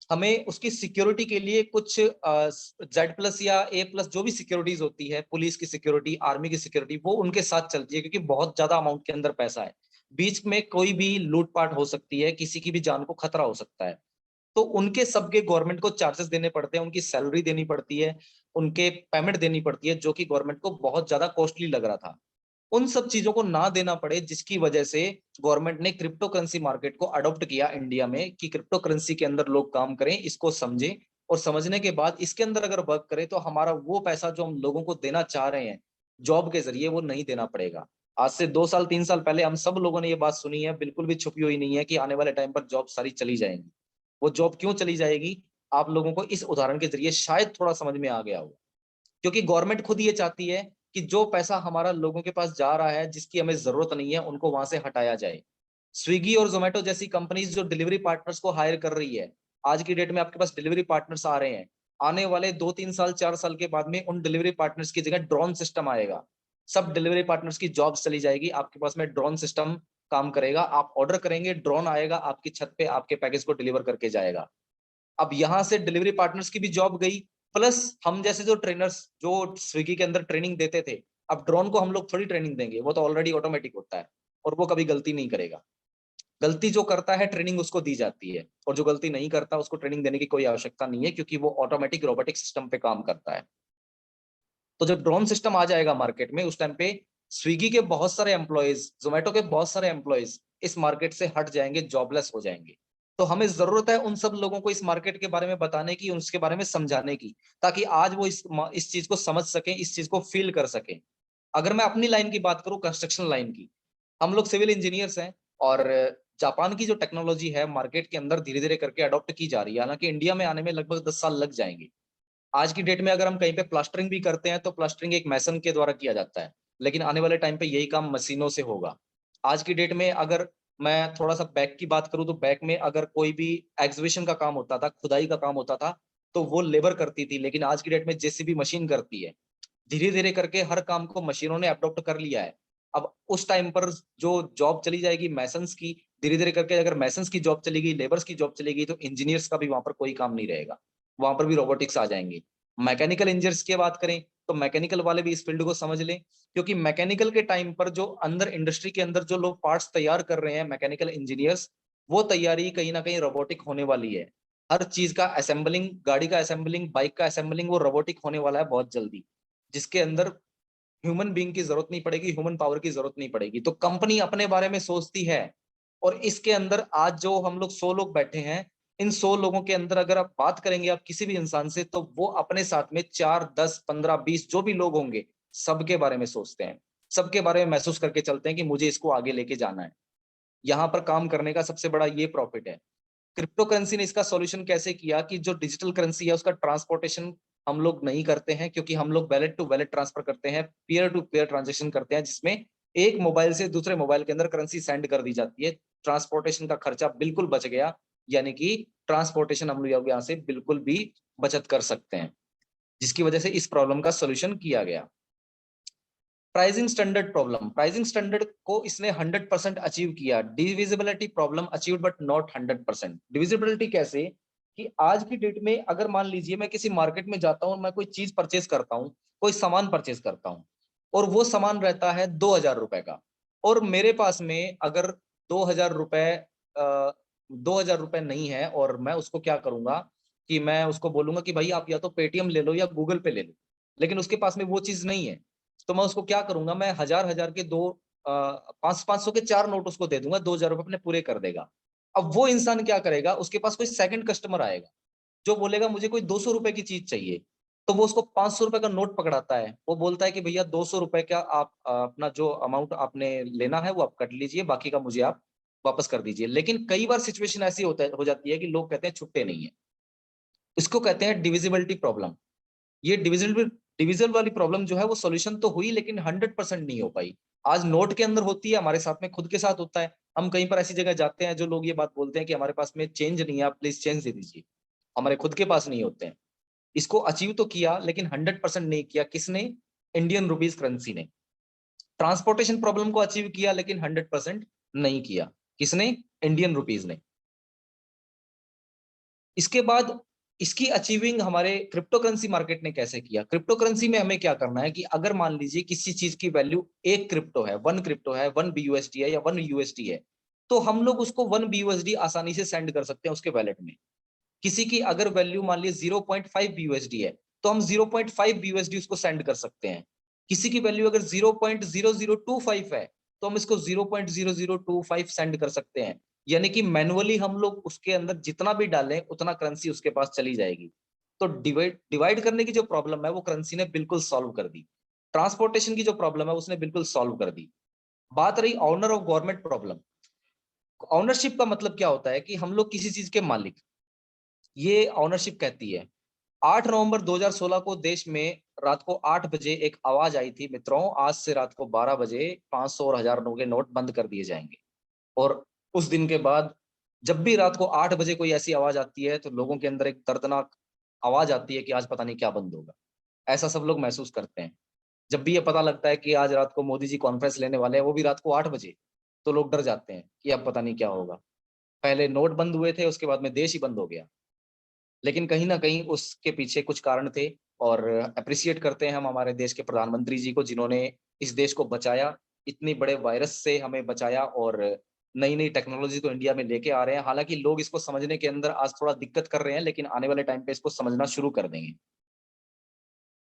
हमें उसकी सिक्योरिटी के लिए कुछ Z+ या A+ जो भी सिक्योरिटीज होती है, पुलिस की सिक्योरिटी, आर्मी की सिक्योरिटी, वो उनके साथ चलती है, क्योंकि बहुत ज्यादा अमाउंट के अंदर पैसा है। बीच में कोई भी लूटपाट हो सकती है, किसी की भी जान को खतरा हो सकता है। तो उनके सबके गवर्नमेंट को चार्जेस देने पड़ते हैं, उनकी सैलरी देनी पड़ती है, उनके पेमेंट देनी पड़ती है, जो कि गवर्नमेंट को बहुत ज्यादा कॉस्टली लग रहा था। उन सब चीजों को ना देना पड़े, जिसकी वजह से गवर्नमेंट ने क्रिप्टो करेंसी मार्केट को अडॉप्ट किया इंडिया में, कि क्रिप्टो करेंसी के अंदर लोग काम करें, इसको समझें, और समझने के बाद इसके अंदर अगर वर्क करें तो हमारा वो पैसा जो हम लोगों को देना चाह रहे हैं जॉब के जरिए, वो नहीं देना पड़ेगा। आज से 2 साल 3 साल पहले हम सब लोगों ने ये बात सुनी है, बिल्कुल भी छुपी हुई नहीं है, कि आने वाले टाइम पर जॉब सारी चली जाएंगी। वो जॉब क्यों चली जाएगी, आप लोगों को इस उदाहरण के जरिए शायद थोड़ा समझ में आ गया हो। क्योंकि गवर्नमेंट खुद ये चाहती है कि जो पैसा हमारा लोगों के पास जा रहा है, जिसकी हमें जरूरत नहीं है, उनको वहां से हटाया जाए। स्विगी और जोमेटो जैसी कंपनीज जो डिलीवरी पार्टनर्स को हायर कर रही है, आज की डेट में आपके पास डिलीवरी पार्टनर्स आ रहे हैं। आने वाले 2-3 साल 4 साल के बाद में उन डिलीवरी पार्टनर्स की जगह ड्रोन सिस्टम आएगा। सब डिलीवरी पार्टनर्स की जॉब्स चली जाएगी, आपके पास में ड्रोन सिस्टम काम करेगा। आप ऑर्डर करेंगे, ड्रोन आएगा आपकी छत पे, आपके पैकेज को डिलीवर करके जाएगा। अब यहाँ से डिलीवरी पार्टनर्स की भी जॉब गई, प्लस हम जैसे जो ट्रेनर्स जो स्विगी के अंदर ट्रेनिंग देते थे, अब ड्रोन को हम लोग थोड़ी ट्रेनिंग देंगे, वो तो ऑलरेडी ऑटोमेटिक होता है, और वो कभी गलती नहीं करेगा। गलती जो करता है ट्रेनिंग उसको दी जाती है, और जो गलती नहीं करता उसको ट्रेनिंग देने की कोई आवश्यकता नहीं है, क्योंकि वो ऑटोमेटिक रोबोटिक सिस्टम पे काम करता है। तो जब ड्रोन सिस्टम आ जाएगा मार्केट में, उस टाइम पे स्विगी के बहुत सारे एम्प्लॉयज, जोमेटो के बहुत सारे एम्प्लॉयज इस मार्केट से हट जाएंगे, जॉबलेस हो जाएंगे। तो हमें जरूरत है उन सब लोगों को इस मार्केट के बारे में बताने की, उसके बारे में समझाने की, ताकि आज वो इस चीज को समझ सकें, इस चीज को फील कर सकें। अगर मैं अपनी लाइन की बात करूं, कंस्ट्रक्शन लाइन की, हम लोग सिविल इंजीनियर्स हैं और जापान की जो टेक्नोलॉजी है मार्केट के अंदर धीरे धीरे करके अडॉप्ट की जा रही है, हालांकि इंडिया में आने में लगभग 10 साल लग जाएंगे। आज की डेट में अगर हम कहीं पे प्लास्टरिंग भी करते हैं तो प्लास्टरिंग एक मैसन के द्वारा किया जाता है, लेकिन आने वाले टाइम पे यही काम मशीनों से होगा। आज की डेट में अगर मैं थोड़ा सा बैक की बात करूं तो बैक में अगर कोई भी एग्जीबिशन का काम होता था, खुदाई का काम होता था, तो वो लेबर करती थी, लेकिन आज की डेट में जेसीबी मशीन करती है। धीरे धीरे करके हर काम को मशीनों ने अडॉप्ट कर लिया है। अब उस टाइम पर जो जॉब चली जाएगी मैसन्स की, धीरे धीरे करके अगर मैसन्स की जॉब चली गई, लेबर्स की जॉब चली गई, तो इंजीनियर्स का भी वहां पर कोई काम नहीं रहेगा, वहां पर भी रोबोटिक्स आ जाएंगे। मैकेनिकल इंजीनियर्स की बात करें तो मैकेनिकल वाले भी इस फील्ड को समझ लें, क्योंकि मैकेनिकल के टाइम पर जो अंदर इंडस्ट्री के अंदर जो लोग पार्ट्स तैयार कर रहे हैं मैकेनिकल इंजीनियर्स, वो तैयारी कहीं ना कहीं रोबोटिक होने वाली है। हर चीज का असेंबलिंग, गाड़ी का असेंबलिंग, बाइक का असेंबलिंग, वो रोबोटिक होने वाला है बहुत जल्दी, जिसके अंदर ह्यूमन बीइंग की जरूरत नहीं पड़ेगी, ह्यूमन पावर की जरूरत नहीं पड़ेगी। तो कंपनी अपने बारे में सोचती है। और इसके अंदर आज जो हम लोग 100 लोग बैठे हैं, इन 100 लोगों के अंदर अगर आप बात करेंगे आप किसी भी इंसान से, तो वो अपने साथ में 4, 10, 15, 20 जो भी लोग होंगे सबके बारे में सोचते हैं, सबके बारे में महसूस करके चलते हैं कि मुझे इसको आगे लेके जाना है। यहाँ पर काम करने का सबसे बड़ा ये प्रॉफिट है। क्रिप्टो करेंसी ने इसका सॉल्यूशन कैसे किया कि जो डिजिटल करेंसी है उसका ट्रांसपोर्टेशन हम लोग नहीं करते हैं, क्योंकि हम लोग वैलेट टू वैलेट ट्रांसफर करते हैं, पीयर टू पीयर ट्रांजेक्शन करते हैं, जिसमें एक मोबाइल से दूसरे मोबाइल के अंदर करेंसी सेंड कर दी जाती है। ट्रांसपोर्टेशन का खर्चा बिल्कुल बच गया, यानी कि ट्रांसपोर्टेशन हम लोग यहाँ से बिल्कुल भी बचत कर सकते हैं, जिसकी वजह से इस प्रॉब्लम का सोल्यूशन किया गया। Pricing standard problem, pricing standard को इसने 100% अचीव किया। Divisibility problem achieved but not 100%। Divisibility कैसे कि आज की डेट में अगर मान लीजिए मैं किसी मार्केट में जाता हूँ, मैं कोई चीज परचेज करता हूँ, कोई सामान परचेज करता हूँ, और वो सामान रहता है 2000 रुपए का, और मेरे पास में अगर 2000 रुपए 2000 रुपए नहीं है, और मैं उसको क्या करूंगा कि मैं उसको बोलूंगा कि भाई आप या तो पेटीएम ले लो या गूगल पे ले लो, लेकिन उसके पास में वो चीज नहीं है, तो मैं उसको क्या करूंगा, मैं 1000 1000 के दो 500 500 के 4 नोट उसको दे दूंगा, 2000 रुपए अपने पूरे कर देगा। अब वो इंसान क्या करेगा, उसके पास कोई सेकंड कस्टमर आएगा जो बोलेगा मुझे कोई 200 रुपए की चीज चाहिए, तो वो उसको 500 रुपए का नोट पकड़ाता है, वो बोलता है कि भैया 200 रुपए का आप अपना जो अमाउंट आपने लेना है वो आप कट लीजिए, बाकी का मुझे आप वापस कर दीजिए। लेकिन कई बार सिचुएशन ऐसी हो जाती है कि लोग कहते हैं छुट्टे नहीं है, इसको कहते हैं डिविजिबिलिटी प्रॉब्लम। ये डिविजिबल डिविजन वाली प्रॉब्लम जो है वो सॉल्यूशन तो हुई, लेकिन 100% नहीं हो पाई। आज नोट के अंदर होती है, हमारे साथ में खुद के साथ होता है। हम कहीं पर ऐसी जगह जाते हैं जो लोग ये बात बोलते हैं कि हमारे पास में चेंज नहीं है, आप प्लीज चेंज दे दीजिए, हमारे खुद के पास नहीं होते हैं। इसको अचीव तो किया, लेकिन 100% नहीं किया। किसने? इंडियन रुपीज करेंसी ने। ट्रांसपोर्टेशन प्रॉब्लम को अचीव किया, लेकिन 100% नहीं किया। किसने? इंडियन रुपीज ने। इसके बाद इसकी अचीविंग हमारे क्रिप्टो करेंसी मार्केट ने कैसे किया? क्रिप्टो करेंसी में हमें क्या करना है कि अगर मान लीजिए किसी चीज की वैल्यू एक क्रिप्टो है, 1 क्रिप्टो है, 1 BUSD है या 1 USD है, तो हम लोग उसको 1 BUSD आसानी से सेंड कर सकते हैं उसके वैलेट में। किसी की अगर वैल्यू मान लीजिए 0.5 BUSD है, तो हम 0.5 BUSD उसको सेंड कर सकते हैं। किसी की वैल्यू अगर 0.0025 है, तो हम इसको 0.0025 सेंड कर सकते हैं। यानी कि मैनुअली हम लोग उसके अंदर जितना भी डालें उतना करेंसी उसके पास चली जाएगी। तो डिवाइड डिवाइड करने की जो प्रॉब्लम है वो करेंसी ने बिल्कुल सॉल्व कर दी। ट्रांसपोर्टेशन की जो प्रॉब्लम है उसने बिल्कुल सॉल्व कर दी। बात रही owner of government problem. Ownership का मतलब क्या होता है कि हम लोग किसी चीज के मालिक, ये ऑनरशिप कहती है। 8 नवंबर 2016 को देश में रात को 8 बजे एक आवाज आई थी, मित्रों आज से रात को 12 बजे 500 और 1000 के नोट बंद कर दिए जाएंगे। और उस दिन के बाद जब भी रात को 8 बजे कोई ऐसी आवाज आती है तो लोगों के अंदर एक दर्दनाक आवाज आती है कि आज पता नहीं क्या बंद होगा। ऐसा सब लोग महसूस करते हैं। जब भी ये पता लगता है कि आज रात को मोदी जी कॉन्फ्रेंस लेने वाले हैं, वो भी रात को 8 बजे, तो लोग डर जाते हैं कि अब पता नहीं क्या होगा। पहले नोट बंद हुए थे, उसके बाद में देश ही बंद हो गया। लेकिन कहीं ना कहीं उसके पीछे कुछ कारण थे, और अप्रिशिएट करते हैं हम हमारे देश के प्रधानमंत्री जी को, जिन्होंने इस देश को बचाया, इतनी बड़े वायरस से हमें बचाया, और नई नई टेक्नोलॉजी को इंडिया में लेके आ रहे हैं। हालांकि लोग इसको समझने के अंदर आज थोड़ा दिक्कत कर रहे हैं, लेकिन आने वाले टाइम पे इसको समझना शुरू कर देंगे।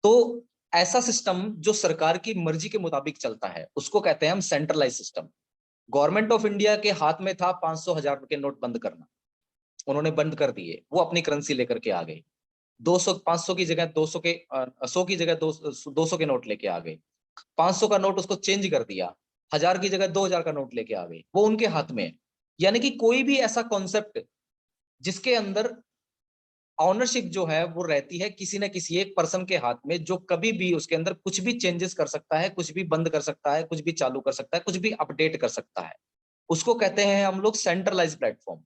तो ऐसा सिस्टम जो सरकार की मर्जी के मुताबिक चलता है उसको कहते हैं हम centralise system. Government of India के हाथ में था 500 1000 के नोट बंद करना, उन्होंने बंद कर दिए, वो अपनी करेंसी लेकर के आ गए। 200 500 की जगह 200 के 100 की जगह 200 के नोट लेके आ गए। 500 का नोट उसको चेंज कर दिया। 1000 की जगह 2000 का नोट लेके आ गए, वो उनके हाथ में है। यानी कि कोई भी ऐसा कॉन्सेप्ट जिसके अंदर ऑनरशिप जो है वो रहती है किसी न किसी एक पर्सन के हाथ में, जो कभी भी उसके अंदर कुछ भी चेंजेस कर सकता है, कुछ भी बंद कर सकता है, कुछ भी चालू कर सकता है, कुछ भी अपडेट कर सकता है, उसको कहते हैं हम लोग सेंट्रलाइज प्लेटफॉर्म।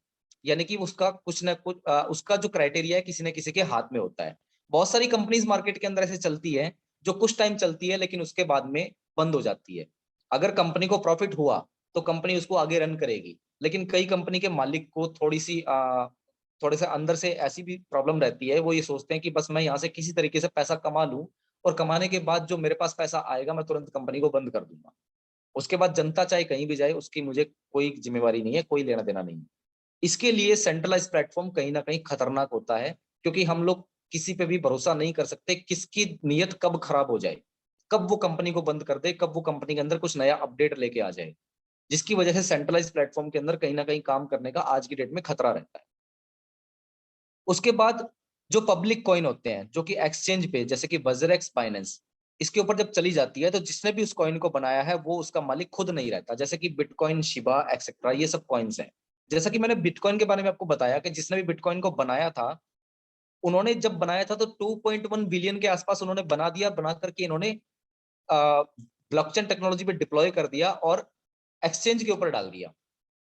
यानी कि उसका कुछ ना कुछ उसका जो क्राइटेरिया है किसी न किसी के हाथ में होता है। बहुत सारी कंपनीज मार्केट के अंदर ऐसे चलती है जो कुछ टाइम चलती है लेकिन उसके बाद में बंद हो जाती है। अगर कंपनी को प्रॉफिट हुआ तो कंपनी उसको आगे रन करेगी, लेकिन कई कंपनी के मालिक को थोड़े से अंदर से ऐसी भी प्रॉब्लम रहती है, वो ये सोचते हैं कि बस मैं यहाँ से किसी तरीके से पैसा कमा लूं, और कमाने के बाद जो मेरे पास पैसा आएगा मैं तुरंत कंपनी को बंद कर दूंगा। उसके बाद जनता चाहे कहीं भी जाए उसकी मुझे कोई जिम्मेवारी नहीं है, कोई लेना देना नहीं है। इसके लिए सेंट्रलाइज प्लेटफॉर्म कहीं ना कहीं खतरनाक होता है, क्योंकि हम लोग किसी पे भी भरोसा नहीं कर सकते, किसकी नीयत कब खराब हो जाए, कब वो कंपनी को बंद कर दे, कब वो कंपनी के अंदर कुछ नया अपडेट लेके आ जाए, जिसकी वजह से सेंट्रलाइज प्लेटफॉर्म के अंदर कहीं ना कहीं काम करने का आज की डेट में खतरा रहता है। उसके बाद जो पब्लिक कॉइन होते हैं जो कि एक्सचेंज पे, जैसे कि वज्रेक्स, बाइनेंस, इसके ऊपर जब चली जाती है तो जिसने भी उस कॉइन को बनाया है वो उसका मालिक खुद नहीं रहता, जैसे कि बिटकॉइन, शिबा एक्सेट्रा, ये सब कॉइन्स हैं। जैसा कि मैंने बिटकॉइन के बारे में आपको बताया कि जिसने भी बिटकॉइन को बनाया था, उन्होंने जब बनाया था तो 2.1 बिलियन के आसपास उन्होंने बना दिया, बना करके इन्होंने ब्लॉकचेन टेक्नोलॉजी पे डिप्लॉय कर दिया और एक्सचेंज के ऊपर डाल दिया।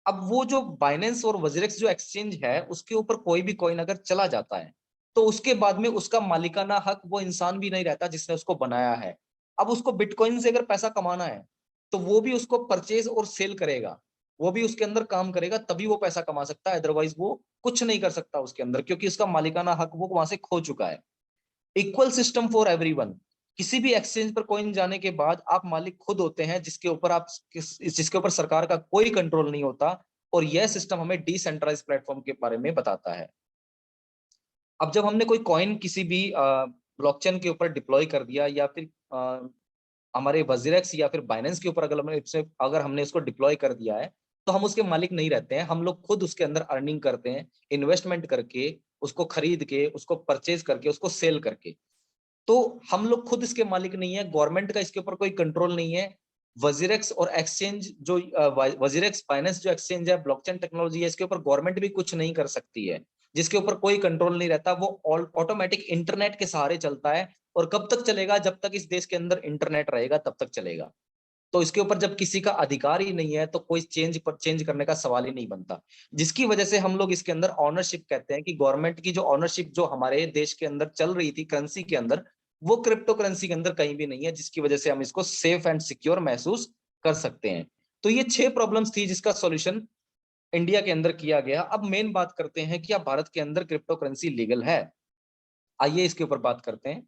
अब वो जो बाइनेंस और वज्रेक्स जो एक्सचेंज है उसके ऊपर कोई भी कॉइन अगर चला जाता है तो उसके बाद में उसका मालिकाना हक वो इंसान भी नहीं रहता जिसने उसको बनाया है। अब उसको बिटकॉइन से अगर पैसा कमाना है तो वो भी उसको परचेज और सेल करेगा, वो भी उसके अंदर काम करेगा, तभी वो पैसा कमा सकता है, अदरवाइज वो कुछ नहीं कर सकता उसके अंदर, क्योंकि उसका मालिकाना हक वो वहां से खो चुका है। Equal system for everyone. किसी भी एक्सचेंज पर कॉइन जाने के बाद आप मालिक खुद होते हैं, जिसके ऊपर सरकार का कोई कंट्रोल नहीं होता। और यह सिस्टम हमें डिसेंट्रलाइज प्लेटफॉर्म के बारे में बताता है। अब जब हमने कोई कॉइन किसी भी ब्लॉकचेन के ऊपर डिप्लॉय कर दिया, या फिर हमारे वजीरेक्स या फिर बाइनेंस के ऊपर अगर हमने इसको डिप्लॉय कर दिया है, तो हम उसके मालिक नहीं रहते हैं, हम लोग खुद उसके अंदर अर्निंग करते हैं, इन्वेस्टमेंट करके, उसको खरीद के, उसको परचेज करके, उसको सेल करके। तो हम लोग खुद इसके मालिक नहीं है, गवर्नमेंट का इसके ऊपर कोई कंट्रोल नहीं है। वजीरेक्स और एक्सचेंज जो वजीरेक्स फाइनेंस जो एक्सचेंज है, ब्लॉकचेन टेक्नोलॉजी है, इसके ऊपर गवर्नमेंट भी कुछ नहीं कर सकती है, जिसके ऊपर कोई कंट्रोल नहीं रहता। वो ऑटोमेटिक इंटरनेट के सहारे चलता है, और कब तक चलेगा? जब तक इस देश के अंदर इंटरनेट रहेगा तब तक चलेगा। तो इसके ऊपर जब किसी का अधिकार ही नहीं है तो कोई चेंज करने का सवाल ही नहीं बनता। जिसकी वजह से हम लोग इसके अंदर ऑनरशिप कहते हैं कि गवर्नमेंट की जो ऑनरशिप जो हमारे देश के अंदर चल रही थी करेंसी के अंदर, वो क्रिप्टो करेंसी के अंदर कहीं भी नहीं है, जिसकी वजह से हम इसको सेफ एंड सिक्योर महसूस कर सकते हैं। तो ये 6 प्रॉब्लम्स थी जिसका सॉल्यूशन इंडिया के अंदर किया गया। अब मेन बात करते हैं कि अब भारत के अंदर क्रिप्टो करेंसी लीगल है। आइए इसके ऊपर बात करते हैं।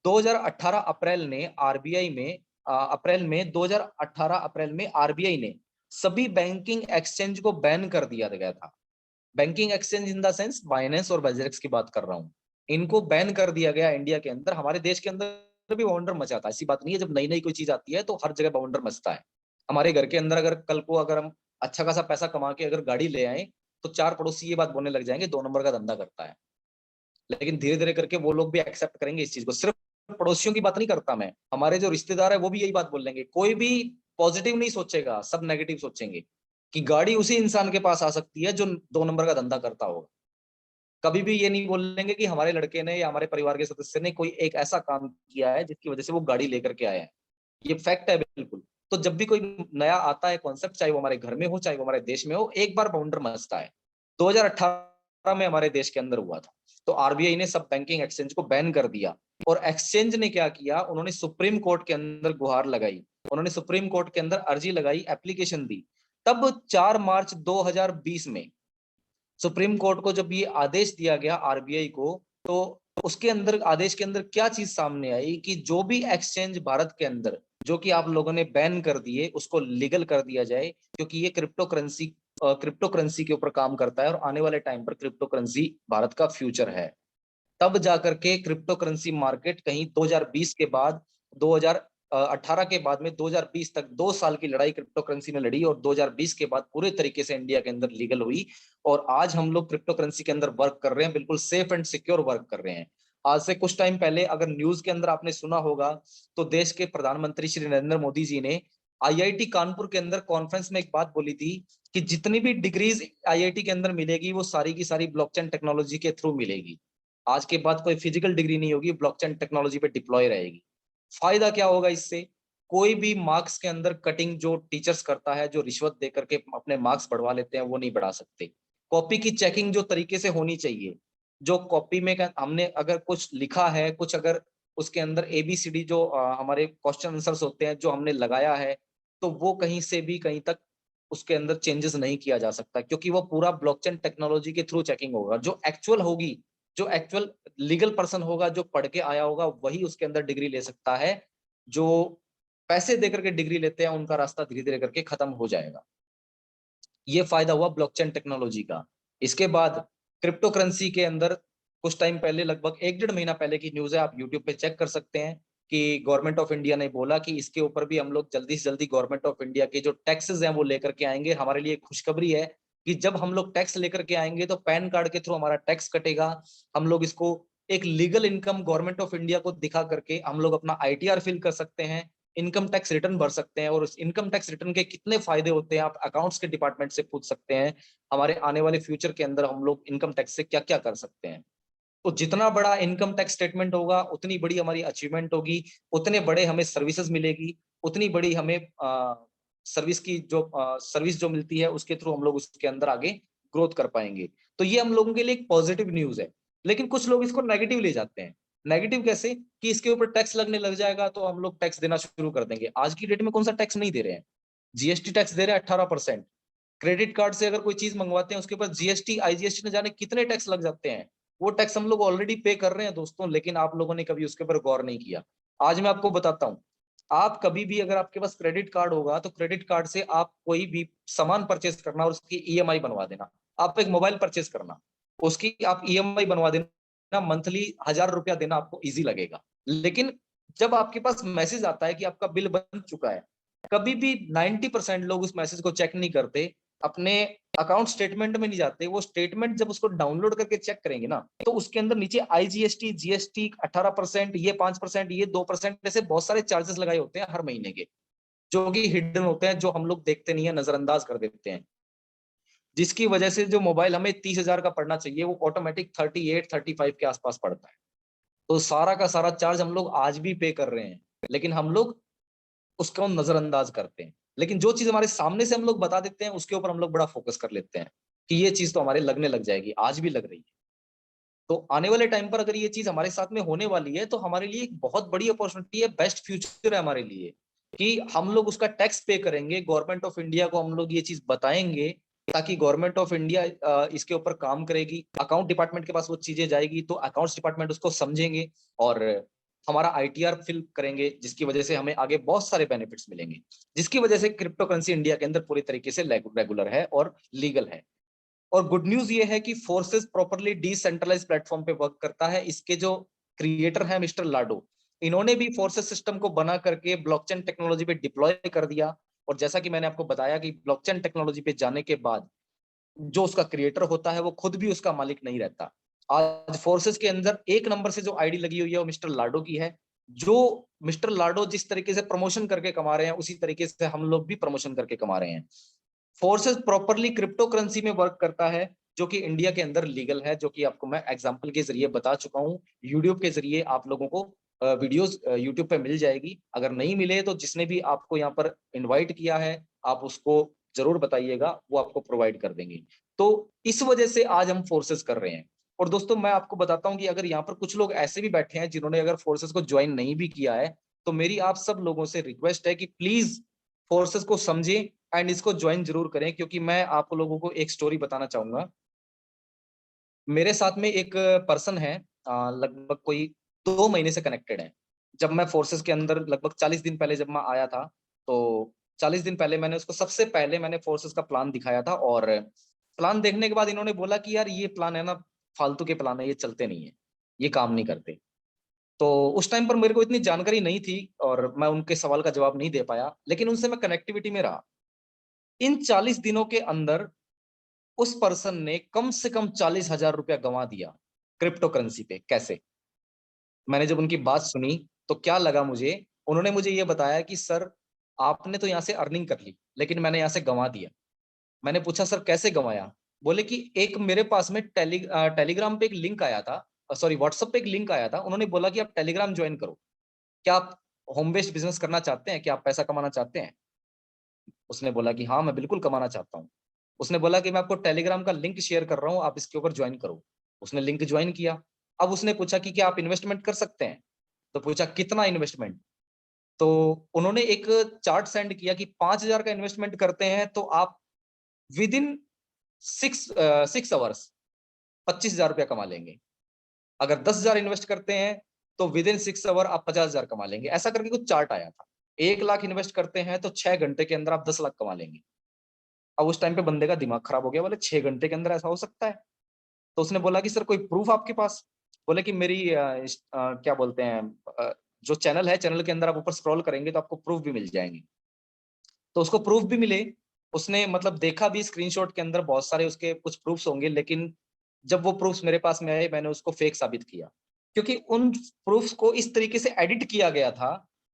2018 अप्रैल ने आरबीआई में अप्रैल में 2018 अप्रैल में आरबीआई ने सभी बैंकिंग एक्सचेंज को बैन कर दिया गया था। Banking exchange in the sense Binance और वज्रेक्स की बात कर रहा हूं। इनको बैन कर दिया गया इंडिया के अंदर। हमारे देश के अंदर भी बाउंडर मचाता है, ऐसी बात नहीं है, जब नई नई कोई चीज आती है तो हर जगह बाउंडर मचता है। हमारे घर के अंदर अगर कल को अगर हम अच्छा खासा पैसा कमा के अगर गाड़ी ले आए, तो 4 पड़ोसी ये बात बोलने लग जाएंगे 2 नंबर का धंधा करता है। लेकिन धीरे धीरे करके वो लोग भी एक्सेप्ट करेंगे इस चीज को। सिर्फ पड़ोसियों की बात नहीं करता मैं, हमारे जो रिश्तेदार है वो भी यही बात बोल लेंगे। कोई भी पॉजिटिव नहीं सोचेगा, सब नेगेटिव सोचेंगे कि गाड़ी उसी इंसान के पास आ सकती है जो 2 नंबर का धंधा करता होगा। कभी भी ये नहीं बोलेंगे कि हमारे लड़के ने या हमारे परिवार के सदस्य ने कोई एक ऐसा काम किया है जिसकी वजह से वो गाड़ी लेकर के आया है। ये फैक्ट है बिल्कुल। तो जब भी कोई नया आता है कॉन्सेप्ट, चाहे वो हमारे घर में हो चाहे वो हमारे देश में हो, एक बार बाउंडर मचता है। 2018 में हमारे देश के अंदर हुआ था। तो आरबीआई ने सब बैंकिंग एक्सचेंज को बैन कर दिया, और एक्सचेंज ने क्या किया, उन्होंने सुप्रीम कोर्ट के अंदर गुहार लगाई, उन्होंने सुप्रीम कोर्ट के अंदर अर्जी लगाई, एप्लीकेशन दी। तब 4 मार्च 2020 में सुप्रीम कोर्ट को जब ये आदेश दिया गया आरबीआई को, तो उसके अंदर आदेश के अंदर क्या चीज सामने आई कि जो भी एक्सचेंज भारत के अंदर जो कि आप लोगों ने बैन कर दिए उसको लीगल कर दिया जाए, क्योंकि ये क्रिप्टो करेंसी के ऊपर काम करता है, और आने वाले टाइम पर क्रिप्टो करेंसी भारत का फ्यूचर है। तब जाकर के क्रिप्टो करेंसी मार्केट कहीं 2020 के बाद, 2018 के बाद में 2020 तक 2 साल की लड़ाई क्रिप्टो करेंसी ने लड़ी, और 2020 के बाद पूरे तरीके से इंडिया के अंदर लीगल हुई। और आज हम लोग क्रिप्टो करेंसी के अंदर वर्क कर रहे हैं, बिल्कुल सेफ एंड सिक्योर वर्क कर रहे हैं। आज से कुछ टाइम पहले अगर न्यूज के अंदर आपने सुना होगा, तो देश के प्रधानमंत्री श्री नरेंद्र मोदी जी ने आईआईटी कानपुर के अंदर कॉन्फ्रेंस में एक बात बोली थी कि जितनी भी डिग्रीज आईआईटी के अंदर मिलेगी वो सारी की सारी ब्लॉकचेन टेक्नोलॉजी के थ्रू मिलेगी। आज के बाद कोई फिजिकल डिग्री नहीं होगी, ब्लॉकचेन टेक्नोलॉजी पे डिप्लॉय रहेगी। फायदा क्या होगा इससे? कोई भी मार्क्स के अंदर कटिंग जो टीचर्स करता है, जो रिश्वत दे करके अपने मार्क्स बढ़वा लेते हैं, वो नहीं बढ़ा सकते। कॉपी की चेकिंग जो तरीके से होनी चाहिए, जो कॉपी में हमने अगर कुछ लिखा है, कुछ अगर उसके अंदर एबीसीडी जो हमारे क्वेश्चन आंसर्स होते हैं जो हमने लगाया है, तो वो कहीं से भी कहीं तक उसके अंदर चेंजेस नहीं किया जा सकता, क्योंकि वो पूरा ब्लॉकचेन टेक्नोलॉजी के थ्रू चेकिंग होगा। जो एक्चुअल होगी, जो एक्चुअल लीगल पर्सन होगा, जो पढ़ के आया होगा, वही उसके अंदर डिग्री ले सकता है। जो पैसे देकर के डिग्री लेते हैं उनका रास्ता धीरे धीरे करके खत्म हो जाएगा। ये फायदा हुआ ब्लॉकचेन टेक्नोलॉजी का। इसके बाद क्रिप्टो करेंसी के अंदर कुछ टाइम पहले, लगभग 1 डेढ़ महीना पहले की न्यूज है, आप यूट्यूब पे चेक कर सकते हैं कि गवर्नमेंट ऑफ इंडिया ने बोला कि इसके ऊपर भी हम लोग जल्दी से जल्दी गवर्नमेंट ऑफ इंडिया के जो टैक्सेस हैं वो लेकर के आएंगे। हमारे लिए खुशखबरी है कि जब हम लोग टैक्स लेकर के आएंगे तो पैन कार्ड के थ्रू हमारा टैक्स कटेगा। हम लोग इसको एक legal income government of India को दिखा करके हम लोग अपना आईटीआर फिल कर सकते हैं, इनकम टैक्स रिटर्न भर सकते हैं। और उस इनकम टैक्स रिटर्न के कितने फायदे होते हैं आप अकाउंट्स के डिपार्टमेंट से पूछ सकते हैं। हमारे आने वाले फ्यूचर के अंदर हम लोग इनकम टैक्स से क्या क्या कर सकते हैं। तो जितना बड़ा इनकम टैक्स स्टेटमेंट होगा उतनी बड़ी हमारी अचीवमेंट होगी, उतने बड़े हमें सर्विसेज मिलेगी, उतनी बड़ी हमें सर्विस की जो सर्विस जो मिलती है उसके थ्रू हम लोग उसके अंदर आगे ग्रोथ कर पाएंगे। तो ये हम लोगों के लिए एक पॉजिटिव न्यूज है। लेकिन कुछ लोग इसको नेगेटिव ले जाते हैं। नेगेटिव कैसे? कि इसके ऊपर टैक्स लगने लग जाएगा तो हम लोग टैक्स देना शुरू कर देंगे। आज की डेट में कौन सा टैक्स नहीं दे रहे हैं? जीएसटी टैक्स दे रहे हैं 18%। क्रेडिट कार्ड से अगर कोई चीज मंगवाते हैं उसके ऊपर जीएसटी आईजीएसटी न जाने कितने टैक्स लग जाते हैं। वो टैक्स हम लोग ऑलरेडी पे कर रहे हैं दोस्तों, लेकिन आप लोगों ने कभी उसके ऊपर गौर नहीं किया। आज मैं आपको बताता हूँ, आप कभी भी अगर आपके पास क्रेडिट कार्ड होगा तो क्रेडिट कार्ड से आप कोई भी सामान परचेज करना और उसकी ईएमआई बनवा देना। आप एक मोबाइल परचेज करना, उसकी आप ईएमआई बनवा देना, मंथली 1000 रुपया देना आपको इजी लगेगा। लेकिन जब आपके पास मैसेज आता है कि आपका बिल बन चुका है, कभी भी 90% लोग उस मैसेज को चेक नहीं करते, अपने अकाउंट स्टेटमेंट में नहीं जाते। वो स्टेटमेंट जब उसको डाउनलोड करके चेक करेंगे ना, तो उसके अंदर नीचे आईजीएसटी, जीएसटी 18%, ये 5%, ये 2%, ऐसे बहुत सारे चार्जेस लगाए होते हैं हर महीने के, जो कि हिडन होते हैं, जो हम लोग देखते नहीं है, नजरअंदाज कर देते हैं। जिसकी वजह से जो मोबाइल हमें 30,000 का पड़ना चाहिए वो ऑटोमेटिक 38-35 के आसपास पड़ता है। तो सारा का सारा चार्ज हम लोग आज भी पे कर रहे हैं, लेकिन हम लोग उसको नजरअंदाज करते हैं। लेकिन जो चीज हमारे सामने से हम लोग बता देते हैं उसके ऊपर हम लोग बड़ा फोकस कर लेते हैं कि ये चीज तो हमारे लगने लग जाएगी, आज भी लग रही है। तो आने वाले टाइम पर अगर ये चीज हमारे साथ में होने वाली है तो हमारे लिए एक बहुत बड़ी अपॉर्चुनिटी है, बेस्ट फ्यूचर है हमारे लिए, कि हम लोग उसका टैक्स पे करेंगे। गवर्नमेंट ऑफ इंडिया को हम लोग ये चीज बताएंगे ताकि गवर्नमेंट ऑफ इंडिया इसके ऊपर काम करेगी। अकाउंट डिपार्टमेंट के पास वो चीजें जाएगी तो अकाउंट्स डिपार्टमेंट उसको समझेंगे और हमारा आईटीआर फिल करेंगे, जिसकी वजह से हमें आगे बहुत सारे बेनिफिट्स मिलेंगे। जिसकी वजह से क्रिप्टो करेंसी इंडिया के अंदर पूरी तरीके से रेगुलर है और लीगल है। और गुड न्यूज ये है कि फोर्सेस प्रॉपरली डिसेंट्रलाइज प्लेटफॉर्म पे वर्क करता है। इसके जो क्रिएटर है मिस्टर लाडो, इन्होंने भी फोर्सेस सिस्टम को बना करके ब्लॉकचेन टेक्नोलॉजी पे डिप्लॉय कर दिया। और जैसा कि मैंने आपको बताया कि ब्लॉकचेन टेक्नोलॉजी पे जाने के बाद जो उसका क्रिएटर होता है वो खुद भी उसका मालिक नहीं रहता। आज फोर्सेस के अंदर एक नंबर से जो आईडी लगी हुई है वो मिस्टर लाडो की है। जो मिस्टर लाडो जिस तरीके से प्रमोशन करके कमा रहे हैं उसी तरीके से हम लोग भी प्रमोशन करके कमा रहे हैं। फोर्सेस प्रॉपरली क्रिप्टो करेंसी में वर्क करता है, जो कि इंडिया के अंदर लीगल है, जो कि आपको मैं एग्जांपल के जरिए बता चुका हूँ। यूट्यूब के जरिए आप लोगों को वीडियोस यूट्यूब पे मिल जाएगी। अगर नहीं मिले तो जिसने भी आपको यहाँ पर इनवाइट किया है आप उसको जरूर बताइएगा, वो आपको प्रोवाइड कर देंगे। तो इस वजह से आज हम फोर्सेस कर रहे हैं। और दोस्तों मैं आपको बताता हूँ कि अगर यहाँ पर कुछ लोग ऐसे भी बैठे हैं जिन्होंने अगर फोर्सेस को ज्वाइन नहीं भी किया है, तो मेरी आप सब लोगों से रिक्वेस्ट है कि प्लीज फोर्सेस को समझें एंड इसको ज्वाइन जरूर करें। क्योंकि मैं आप लोगों को एक स्टोरी बताना चाहूंगा। मेरे साथ में एक पर्सन है, लगभग कोई 2 महीने से कनेक्टेड है। जब मैं फोर्सेस के अंदर लगभग 40 दिन पहले जब मैं आया था, तो 40 दिन पहले मैंने उसको सबसे पहले मैंने फोर्सेस का प्लान दिखाया था। और प्लान देखने के बाद इन्होंने बोला कि यार ये प्लान है ना, फालतू के प्लान है, ये चलते नहीं है, ये काम नहीं करते। तो उस टाइम पर मेरे को इतनी जानकारी नहीं थी और मैं उनके सवाल का जवाब नहीं दे पाया, लेकिन उनसे मैं कनेक्टिविटी में रहा। इन 40 दिनों के अंदर उस पर्सन ने कम से कम 40,000 रुपया गंवा दिया क्रिप्टो करेंसी पे। कैसे? मैंने जब उनकी बात सुनी तो क्या लगा मुझे, उन्होंने मुझे ये बताया कि सर आपने तो यहाँ से अर्निंग कर ली, लेकिन मैंने यहाँ से गंवा दिया। मैंने पूछा सर कैसे गंवाया? बोले कि एक मेरे पास में टेलीग्राम पे एक लिंक आया था, सॉरी व्हाट्सएप पे एक लिंक आया था, उन्होंने बोला कि आप टेलीग्राम ज्वाइन करो। क्या आप होम बेस्ड बिजनेस करना चाहते हैं? क्या आप पैसा कमाना चाहते हैं? उसने बोला कि हाँ, मैं बिल्कुल कमाना चाहता हूँ। उसने बोला कि मैं आपको टेलीग्राम का लिंक शेयर कर रहा हूँ, आप इसके ऊपर ज्वाइन करो। उसने लिंक ज्वाइन किया। अब उसने पूछा कि क्या आप इन्वेस्टमेंट कर सकते हैं? तो पूछा कितना इन्वेस्टमेंट? तो उन्होंने एक चार्ट सेंड किया कि 5,000 का इन्वेस्टमेंट करते हैं तो आप विद इन 6 अवर्स 25,000 रुपया कमा लेंगे। अगर 10,000 इन्वेस्ट करते हैं तो विद इन 6 अवर आप 50,000 कमा लेंगे। ऐसा करके कुछ चार्ट आया था। 1 लाख इन्वेस्ट करते हैं तो 6 घंटे के अंदर आप 10 लाख कमा लेंगे। अब उस टाइम पे बंदे का दिमाग खराब हो गया, बोले 6 घंटे के अंदर ऐसा हो सकता है? तो उसने बोला कि सर कोई प्रूफ आपके पास? बोले कि मेरी क्या बोलते हैं, जो चैनल है, चैनल के अंदर आप ऊपर स्क्रॉल करेंगे तो आपको प्रूफ भी मिल जाएंगे। तो उसको प्रूफ भी मिले। उसने मतलब देखा भी, स्क्रीनशॉट के अंदर बहुत सारे उसके कुछ प्रूफ्स होंगे, लेकिन जब वो प्रूफ्स मेरे पास में आए, मैंने उसको फेक साबित किया। क्योंकि उन प्रूफ्स को इस तरीके से एडिट किया गया था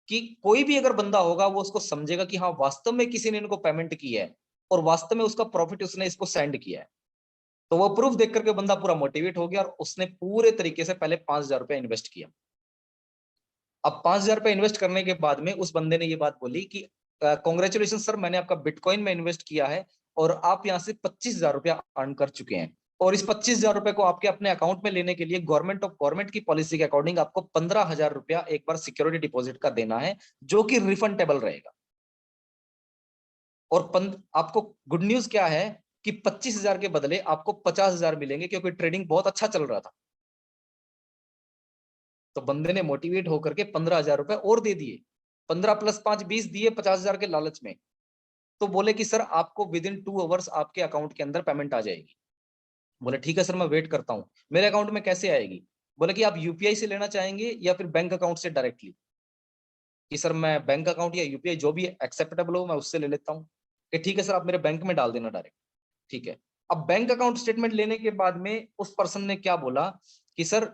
कि कोई भी अगर बंदा होगा वो उसको समझेगा कि हाँ, वास्तव में किसी ने इनको पेमेंट की है और वास्तव में उसका प्रॉफिट उसने इसको सेंड किया है। तो वो प्रूफ देख करके बंदा पूरा मोटिवेट हो गया और उसने पूरे तरीके से पहले 5,000 रुपया इन्वेस्ट किया। अब 5,000 रुपया इन्वेस्ट करने के बाद में उस बंदे ने ये बात बोली कि कांग्रेचुलेशन सर, मैंने आपका बिटकॉइन में इन्वेस्ट किया है और आप यहाँ से 25,000 रुपया अर्न कर चुके हैं, और इस 25,000 रुपए को आपके अपने अकाउंट में लेने के लिए गवर्नमेंट की पॉलिसी के अकॉर्डिंग आपको 15,000 रुपया एक बार सिक्योरिटी डिपॉजिट का देना है, जो कि रिफंडेबल रहेगा। और आपको गुड न्यूज क्या है कि 25,000 के बदले आपको 50,000 मिलेंगे, क्योंकि ट्रेडिंग बहुत अच्छा चल रहा था। तो बंदे ने मोटिवेट होकर के 15,000 रुपए और दे दिए। 15 प्लस 5 20 दिए 50,000 के लालच में। तो बोले कि सर आपको विद इन 2 आवर्स आपके अकाउंट के अंदर पेमेंट आ जाएगी। बोले ठीक है सर, मैं वेट करता हूँ। मेरे अकाउंट में कैसे आएगी? बोले कि आप यूपीआई से लेना चाहेंगे या फिर बैंक अकाउंट से डायरेक्टली? कि सर मैं बैंक अकाउंट या यूपीआई जो भी एक्सेप्टेबल हो मैं उससे ले लेता हूँ। कि ठीक है सर, आप मेरे बैंक में डाल देना डायरेक्ट। ठीक है। अब बैंक अकाउंट स्टेटमेंट लेने के बाद में उस पर्सन ने क्या बोला कि सर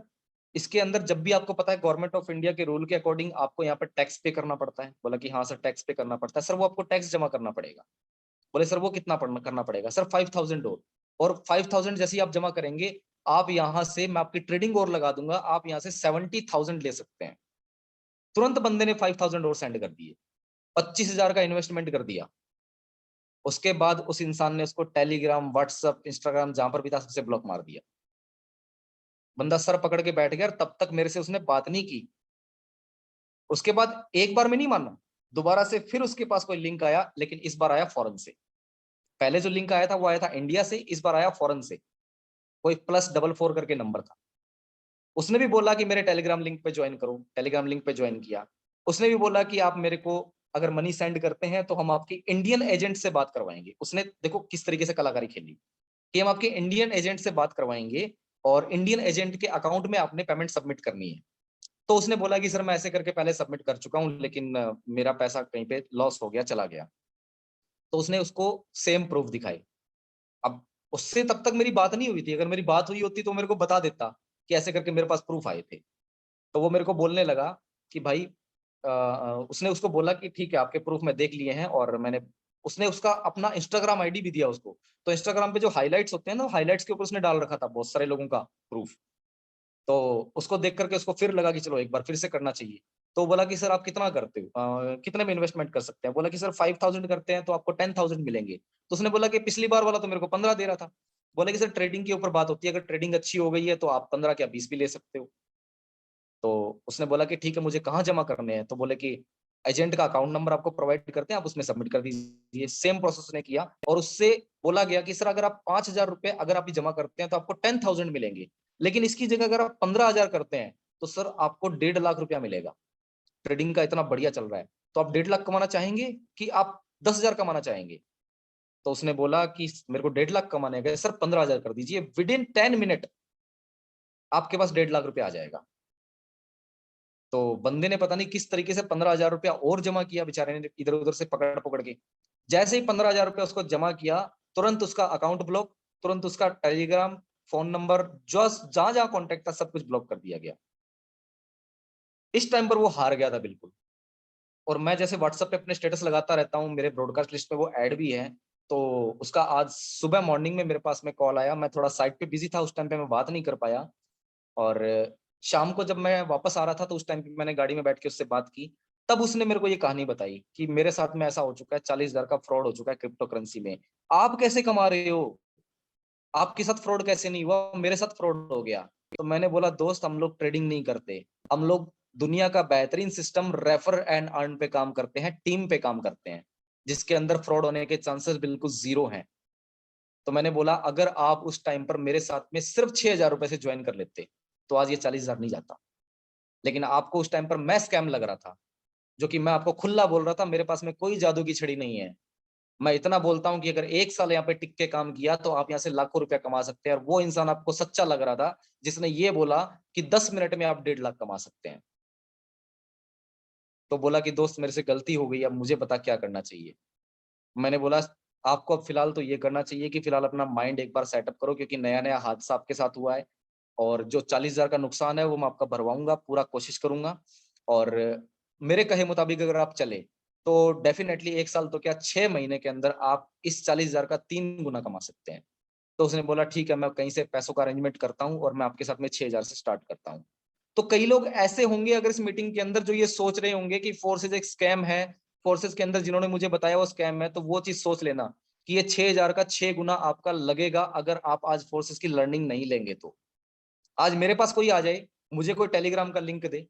इसके अंदर जब भी आपको पता है गवर्नमेंट ऑफ इंडिया के रूल के अकॉर्डिंग आपको यहाँ पर टैक्स पे करना पड़ता है। बोला कि हाँ सर, टैक्स पे करना पड़ता है। सर वो आपको टैक्स जमा करना पड़ेगा। बोले सर वो कितना करना पड़ेगा? सर 5,000 और 5,000 जैसे ही आप जमा करेंगे, आप यहाँ से मैं आपकी ट्रेडिंग और लगा दूंगा, आप यहाँ से 70,000 ले सकते हैं। तुरंत बंदे ने 5,000 और सेंड कर दिए, 25,000 का इन्वेस्टमेंट कर दिया। उसके बाद उस इंसान ने उसको टेलीग्राम, व्हाट्सएप, इंस्टाग्राम जहां पर भी था सबसे ब्लॉक मार दिया। बंदा सर पकड़ के बैठ गया और तब तक मेरे से उसने बात नहीं की। उसके बाद एक बार में नहीं माना, दोबारा से फिर उसके पास कोई लिंक आया, लेकिन इस बार आया फॉरेन से। पहले जो लिंक आया था वो आया था इंडिया से, इस बार आया फॉरेन से। कोई +44 करके नंबर था। उसने भी बोला कि मेरे टेलीग्राम लिंक पे ज्वाइन करो। टेलीग्राम लिंक पे ज्वाइन किया। उसने भी बोला कि आप मेरे को अगर मनी सेंड करते हैं तो हम आपकी इंडियन एजेंट से बात करवाएंगे। उसने देखो किस तरीके से कलाकारी खेली कि हम आपके इंडियन एजेंट से बात करवाएंगे और इंडियन एजेंट के अकाउंट में आपने पेमेंट सबमिट करनी है। तो उसने बोला कि सर मैं ऐसे करके पहले सबमिट कर चुका हूँ, लेकिन मेरा पैसा कहीं पे लॉस हो गया, चला गया। तो उसने उसको सेम प्रूफ दिखाए। अब उससे तब तक मेरी बात नहीं हुई थी। अगर मेरी बात हुई होती तो मेरे को बता देता कि ऐसे करके मेरे पास प्रूफ आए थे। तो वो मेरे को बोलने लगा कि भाई उसने उसको बोला कि ठीक है, आपके प्रूफ मैं देख लिए हैं, और मैंने उसने उसका अपना इंस्टाग्राम आईडी भी दिया उसको। तो इंस्टाग्राम पे जो हाइलाइट्स होते हैं ना, हाइलाइट्स के ऊपर उसने डाल रखा था बहुत सारे लोगों का प्रूफ। तो उसको देख करके उसको फिर लगा कि चलो एक बार फिर से करना चाहिए। तो बोला कि सर आप कितना करते हो, कितने में इन्वेस्टमेंट कर सकते हैं? बोला कि सर 5,000 करते हैं तो आपको 10,000 मिलेंगे। तो उसने बोला कि पिछली बार वाला तो मेरे को 15 दे रहा था। बोला कि सर ट्रेडिंग के ऊपर बात होती है, अगर ट्रेडिंग अच्छी हो गई है तो आप 15 क्या 20 भी ले सकते हो। तो उसने बोला कि ठीक है, मुझे कहाँ जमा करने हैं? तो बोले कि एजेंट का अकाउंट नंबर आपको प्रोवाइड करते हैं, आप उसमें सबमिट कर दीजिए। सेम प्रोसेस ने किया और उससे बोला गया कि सर अगर आप 5,000 रुपए अगर आप जमा करते हैं तो आपको 10,000 मिलेंगे, लेकिन इसकी जगह अगर आप 15,000 करते हैं तो सर आपको 1.5 लाख रुपया मिलेगा। ट्रेडिंग का इतना बढ़िया चल रहा है। तो आप 1.5 लाख कमाना चाहेंगे कि आप 10,000 कमाना चाहेंगे? तो उसने बोला कि मेरे को 1.5 लाख कमाने गए सर, 15,000 कर दीजिए, विद इन 10 मिनट आपके पास 1.5 लाख रुपया आ जाएगा। तो बंदे ने पता नहीं किस तरीके से 15,000 रुपया और जमा किया बेचारे ने, इधर उधर से पकड़ पकड़ के। जैसे ही 15,000 रुपया उसको जमा किया, तुरंत उसका अकाउंट ब्लॉक, तुरंत उसका टेलीग्राम, फोन नंबर, जो जहां जहां कॉन्टेक्ट था सब कुछ ब्लॉक कर दिया गया। इस टाइम पर वो हार गया था बिल्कुल। और मैं जैसे व्हाट्सएप पे अपने स्टेटस लगाता रहता हूँ, मेरे ब्रॉडकास्ट लिस्ट में वो ऐड भी है। तो उसका आज सुबह मॉर्निंग में मेरे पास में कॉल आया, मैं थोड़ा साइट पे बिजी था उस टाइम पे, मैं बात नहीं कर पाया। और शाम को जब मैं वापस आ रहा था तो उस टाइम पे मैंने गाड़ी में बैठ के उससे बात की। तब उसने मेरे को ये कहानी बताई कि मेरे साथ में ऐसा हो चुका है, 40,000 का फ्रॉड हो चुका है क्रिप्टो करेंसी में। आप कैसे कमा रहे हो? आपके साथ फ्रॉड कैसे नहीं हुआ? मेरे साथ फ्रॉड हो गया। तो मैंने बोला दोस्त, हम लोग ट्रेडिंग नहीं करते। हम लोग दुनिया का बेहतरीन सिस्टम रेफर एंड अर्न पे काम करते हैं, टीम पे काम करते हैं, जिसके अंदर फ्रॉड होने के चांसेस बिल्कुल ज़ीरो हैं। तो मैंने बोला अगर आप उस टाइम पर मेरे साथ में सिर्फ 6,000 रुपए से ज्वाइन कर लेते, तो आज ये 40,000 नहीं जाता। लेकिन आपको उस टाइम पर मैं स्कैम लग रहा था, जो कि मैं आपको खुला बोल रहा था, मेरे पास में कोई जादू की छड़ी नहीं है। मैं इतना बोलता हूँ कि अगर 1 साल यहाँ पे टिक के काम किया तो आप यहाँ से लाखों रुपया कमा सकते हैं, और वो इंसान आपको सच्चा लग रहा था जिसने ये बोला कि 10 मिनट में आप 1.5 लाख कमा सकते हैं। तो बोला कि दोस्त मेरे से गलती हो गई, अब मुझे बता क्या करना चाहिए। मैंने बोला आपको अब फिलहाल तो ये करना चाहिए कि फिलहाल अपना माइंड एक बार सेटअप करो, क्योंकि नया-नया हादसा आपके साथ हुआ है, और जो 40,000 का नुकसान है वो मैं आपका भरवाऊँगा, पूरा कोशिश करूँगा। और मेरे कहे मुताबिक अगर आप चले, तो डेफ़िनेटली 1 साल तो क्या 6 महीने के अंदर आप इस 40,000 का 3 गुना कमा सकते हैं। तो उसने बोला ठीक है, मैं कहीं से पैसों का अरेंजमेंट करता हूँ और मैं आपके साथ में 6,000 से स्टार्ट करता हूँ। तो कई लोग ऐसे होंगे अगर इस मीटिंग के अंदर जो ये सोच रहे होंगे कि फोर्सेस एक स्कैम है, फोर्सेस के अंदर जिन्होंने मुझे बताया वो स्कैम है, तो वो चीज़ सोच लेना कि ये 6,000 का 6 गुना आपका लगेगा अगर आप आज फोर्सेस की लर्निंग नहीं लेंगे तो। आज मेरे पास कोई आ जाए, मुझे कोई टेलीग्राम का लिंक दे,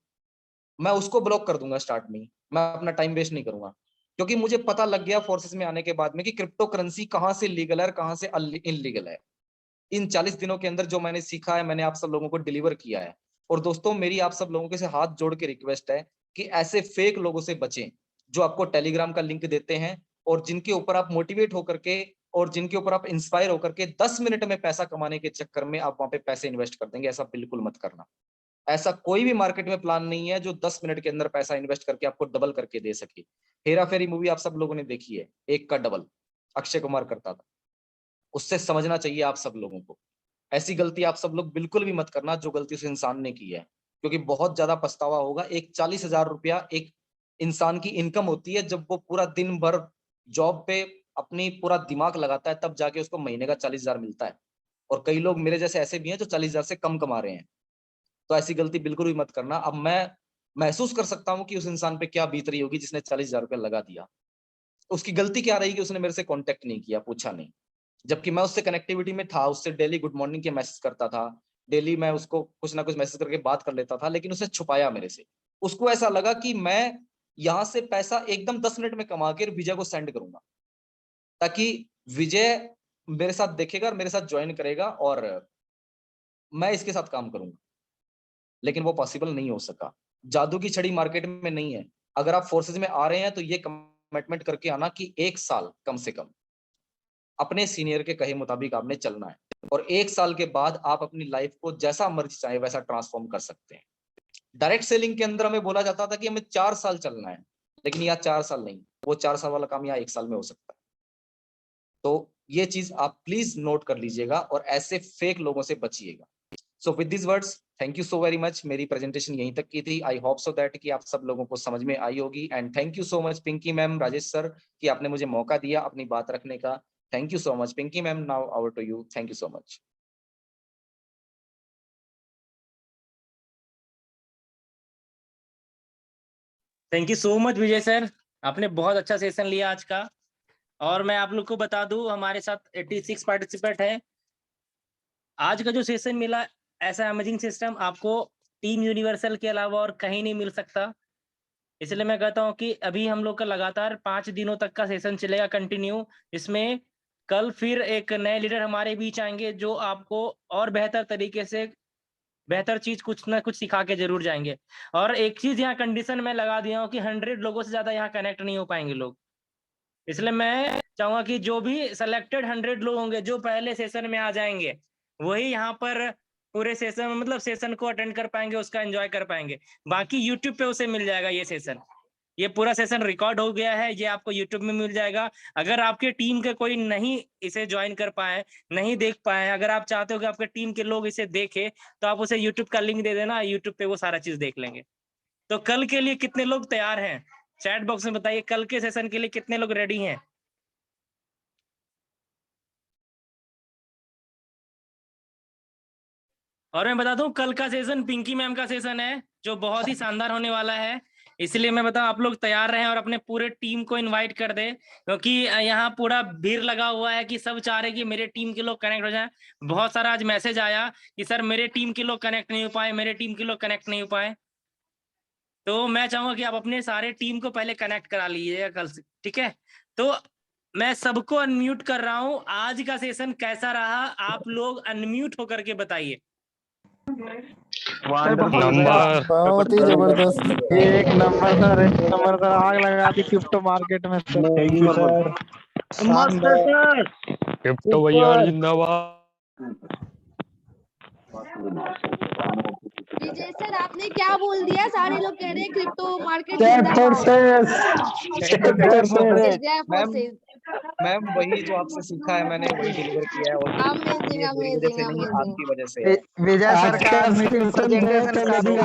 मैं उसको ब्लॉक कर दूँगा स्टार्ट में ही। मैं अपना टाइम वेस्ट नहीं करूँगा। क्योंकि मुझे पता लग गया फोर्सेस में आने के बाद में कि क्रिप्टो करेंसी कहाँ से लीगल है और कहाँ से इल्लीगल है। इन 40 दिनों के अंदर जो मैंने सीखा है, मैंने आप सब लोगों को डिलीवर किया है। और दोस्तों, मेरी आप सब लोगों के से हाथ जोड़ के रिक्वेस्ट है कि ऐसे फेक लोगों से बचें, जो आपको टेलीग्राम का लिंक देते हैं और जिनके ऊपर आप मोटिवेट होकर के और जिनके ऊपर आप इंस्पायर होकर के 10 मिनट में पैसा कमाने के चक्कर में आप वहाँ पे पैसे इन्वेस्ट कर देंगे। ऐसा बिल्कुल मत करना। ऐसा कोई भी मार्केट में प्लान नहीं है जो 10 मिनट के अंदर पैसा इन्वेस्ट करके आपको डबल करके दे सके। हेरा-फेरी मूवी आप सब लोगों ने देखी है, एक का डबल, अक्षय कुमार करता था। उससे समझना चाहिए आप सब लोगों को। ऐसी गलती आप सब लोग बिल्कुल भी मत करना जो गलती उस इंसान ने की है, क्योंकि बहुत ज़्यादा पछतावा होगा। एक 40,000 रुपया एक इंसान की इनकम होती है, जब वो पूरा दिन भर जॉब पे अपनी पूरा दिमाग लगाता है, तब जाके उसको महीने का 40,000 मिलता है। और कई लोग मेरे जैसे ऐसे भी हैं जो 40,000 से कम कमा रहे हैं। तो ऐसी गलती बिल्कुल भी मत करना। अब मैं महसूस कर सकता हूँ कि उस इंसान पे क्या बीत रही होगी जिसने 40,000 रुपया लगा दिया। उसकी गलती क्या रही कि उसने मेरे से कॉन्टैक्ट नहीं किया, पूछा नहीं। जबकि मैं उससे कनेक्टिविटी में था, उससे डेली गुड मॉर्निंग के मैसेज करता था, डेली मैं उसको कुछ ना कुछ मैसेज करके बात कर लेता था, लेकिन उसने छुपाया मेरे से। उसको ऐसा लगा कि मैं यहाँ से पैसा एकदम 10 मिनट में कमा के विजय को सेंड करूँगा, ताकि विजय मेरे साथ देखेगा और मेरे साथ जॉइन करेगा और मैं इसके साथ काम करूँगा। लेकिन वो पॉसिबल नहीं हो सका। जादू की छड़ी मार्केट में नहीं है। अगर आप फोर्सेज़ में आ रहे हैं तो ये कमिटमेंट करके आना कि 1 साल कम से कम अपने सीनियर के कहे मुताबिक आपने चलना है, और 1 साल के बाद आप अपनी लाइफ को जैसा मर्ज़ी चाहे वैसा ट्रांसफ़ॉर्म कर सकते हैं। डायरेक्ट सेलिंग के अंदर हमें बोला जाता था कि हमें 4 साल चलना है, लेकिन यहाँ 4 साल नहीं, वो 4 साल वाला काम यहाँ 1 साल में हो सकता है। तो ये चीज़ आप प्लीज़ नोट कर लीजिएगा और ऐसे फेक लोगों से बचिएगा। So with these words, thank you so very much. मेरी प्रेजेंटेशन यहीं तक की थी। आई होप सो दैट कि आप सब लोगों को समझ में आई होगी, and thank you so much Pinky ma'am, Rajesh sir, कि आपने मुझे मौका दिया अपनी बात रखने का। Thank you so much Pinky ma'am, now over to you. Thank you so much. Thank you so much Vijay sir, आपने बहुत अच्छा सेशन लिया आज का। और मैं आप लोग को बता दूं, हमारे साथ 86 पार्टिसिपेंट हैं। आज का जो सेशन मिला, ऐसा अमेजिंग सिस्टम आपको टीम यूनिवर्सल के अलावा और कहीं नहीं मिल सकता। इसलिए मैं कहता हूँ कि अभी हम लोग का लगातार 5 दिनों तक का सेशन चलेगा कंटिन्यू। इसमें कल फिर एक नए लीडर हमारे बीच आएँगे जो आपको और बेहतर तरीके से बेहतर चीज़ कुछ ना कुछ सिखा के ज़रूर जाएँगे। और एक चीज़ यहाँ कंडीशन मैं लगा दिया हूँ कि 100 लोगों से ज़्यादा यहाँ कनेक्ट नहीं हो पाएँगे लोग। इसलिए मैं चाहूँगा कि जो भी सिलेक्टेड 100 लोग होंगे, जो पहले सेशन में आ जाएँगे, वही यहाँ पर पूरे सेशन में मतलब सेशन को अटेंड कर पाएँगे, उसका एन्जॉय कर पाएँगे। बाकी यूट्यूब पे उसे मिल जाएगा ये सेशन। ये पूरा सेशन रिकॉर्ड हो गया है, ये आपको यूट्यूब में मिल जाएगा। अगर आपके टीम के कोई नहीं इसे जॉइन कर पाए, नहीं देख पाए, अगर आप चाहते हो कि आपके टीम के लोग इसे देखें, तो आप उसे यूट्यूब का लिंक दे देना, यूट्यूब पे वो सारा चीज़ देख लेंगे। तो कल के लिए कितने लोग तैयार हैं? चैट बॉक्स में बताइए कल के सेशन के लिए कितने लोग रेडी हैं। और मैं बता दूं कल का सेशन पिंकी मैम का सेशन है जो बहुत ही शानदार होने वाला है, इसलिए मैं बताऊं आप लोग तैयार रहें और अपने पूरे टीम को इनवाइट कर दे, क्योंकि यहाँ पूरा भीड़ लगा हुआ है कि सब चाह रहे कि मेरे टीम के लोग कनेक्ट हो जाएं। बहुत सारा आज मैसेज आया कि सर मेरे टीम के लोग कनेक्ट नहीं हो पाए, मेरे टीम के लोग कनेक्ट नहीं हो पाए। तो मैं चाहूंगा कि आप अपने सारे टीम को पहले कनेक्ट करा लीजिएगा कल से, ठीक है। तो मैं सबको अनम्यूट कर रहा हूँ। आज का सेशन कैसा रहा आप लोग अनम्यूट होकर के बताइए। नंबर बहुत ही जबरदस्त। एक नंबर सर, एक नंबर सर, आग लगा दी क्रिप्टो मार्केट में सर। Thank you sir. मस्त सर, क्रिप्टो भैया जिंदाबाद। विजय सर आपने क्या बोल दिया? सारे लोग कह रहे हैं क्रिप्टो मार्केट मैम वही जो आपसे सीखा है मैंने वही डिलीवर किया है, और अमेजिंग ये मेरी वजह से नहीं अमेजिंग आपकी वजह से है। विजय सर का प्रेजेंटेशन काफी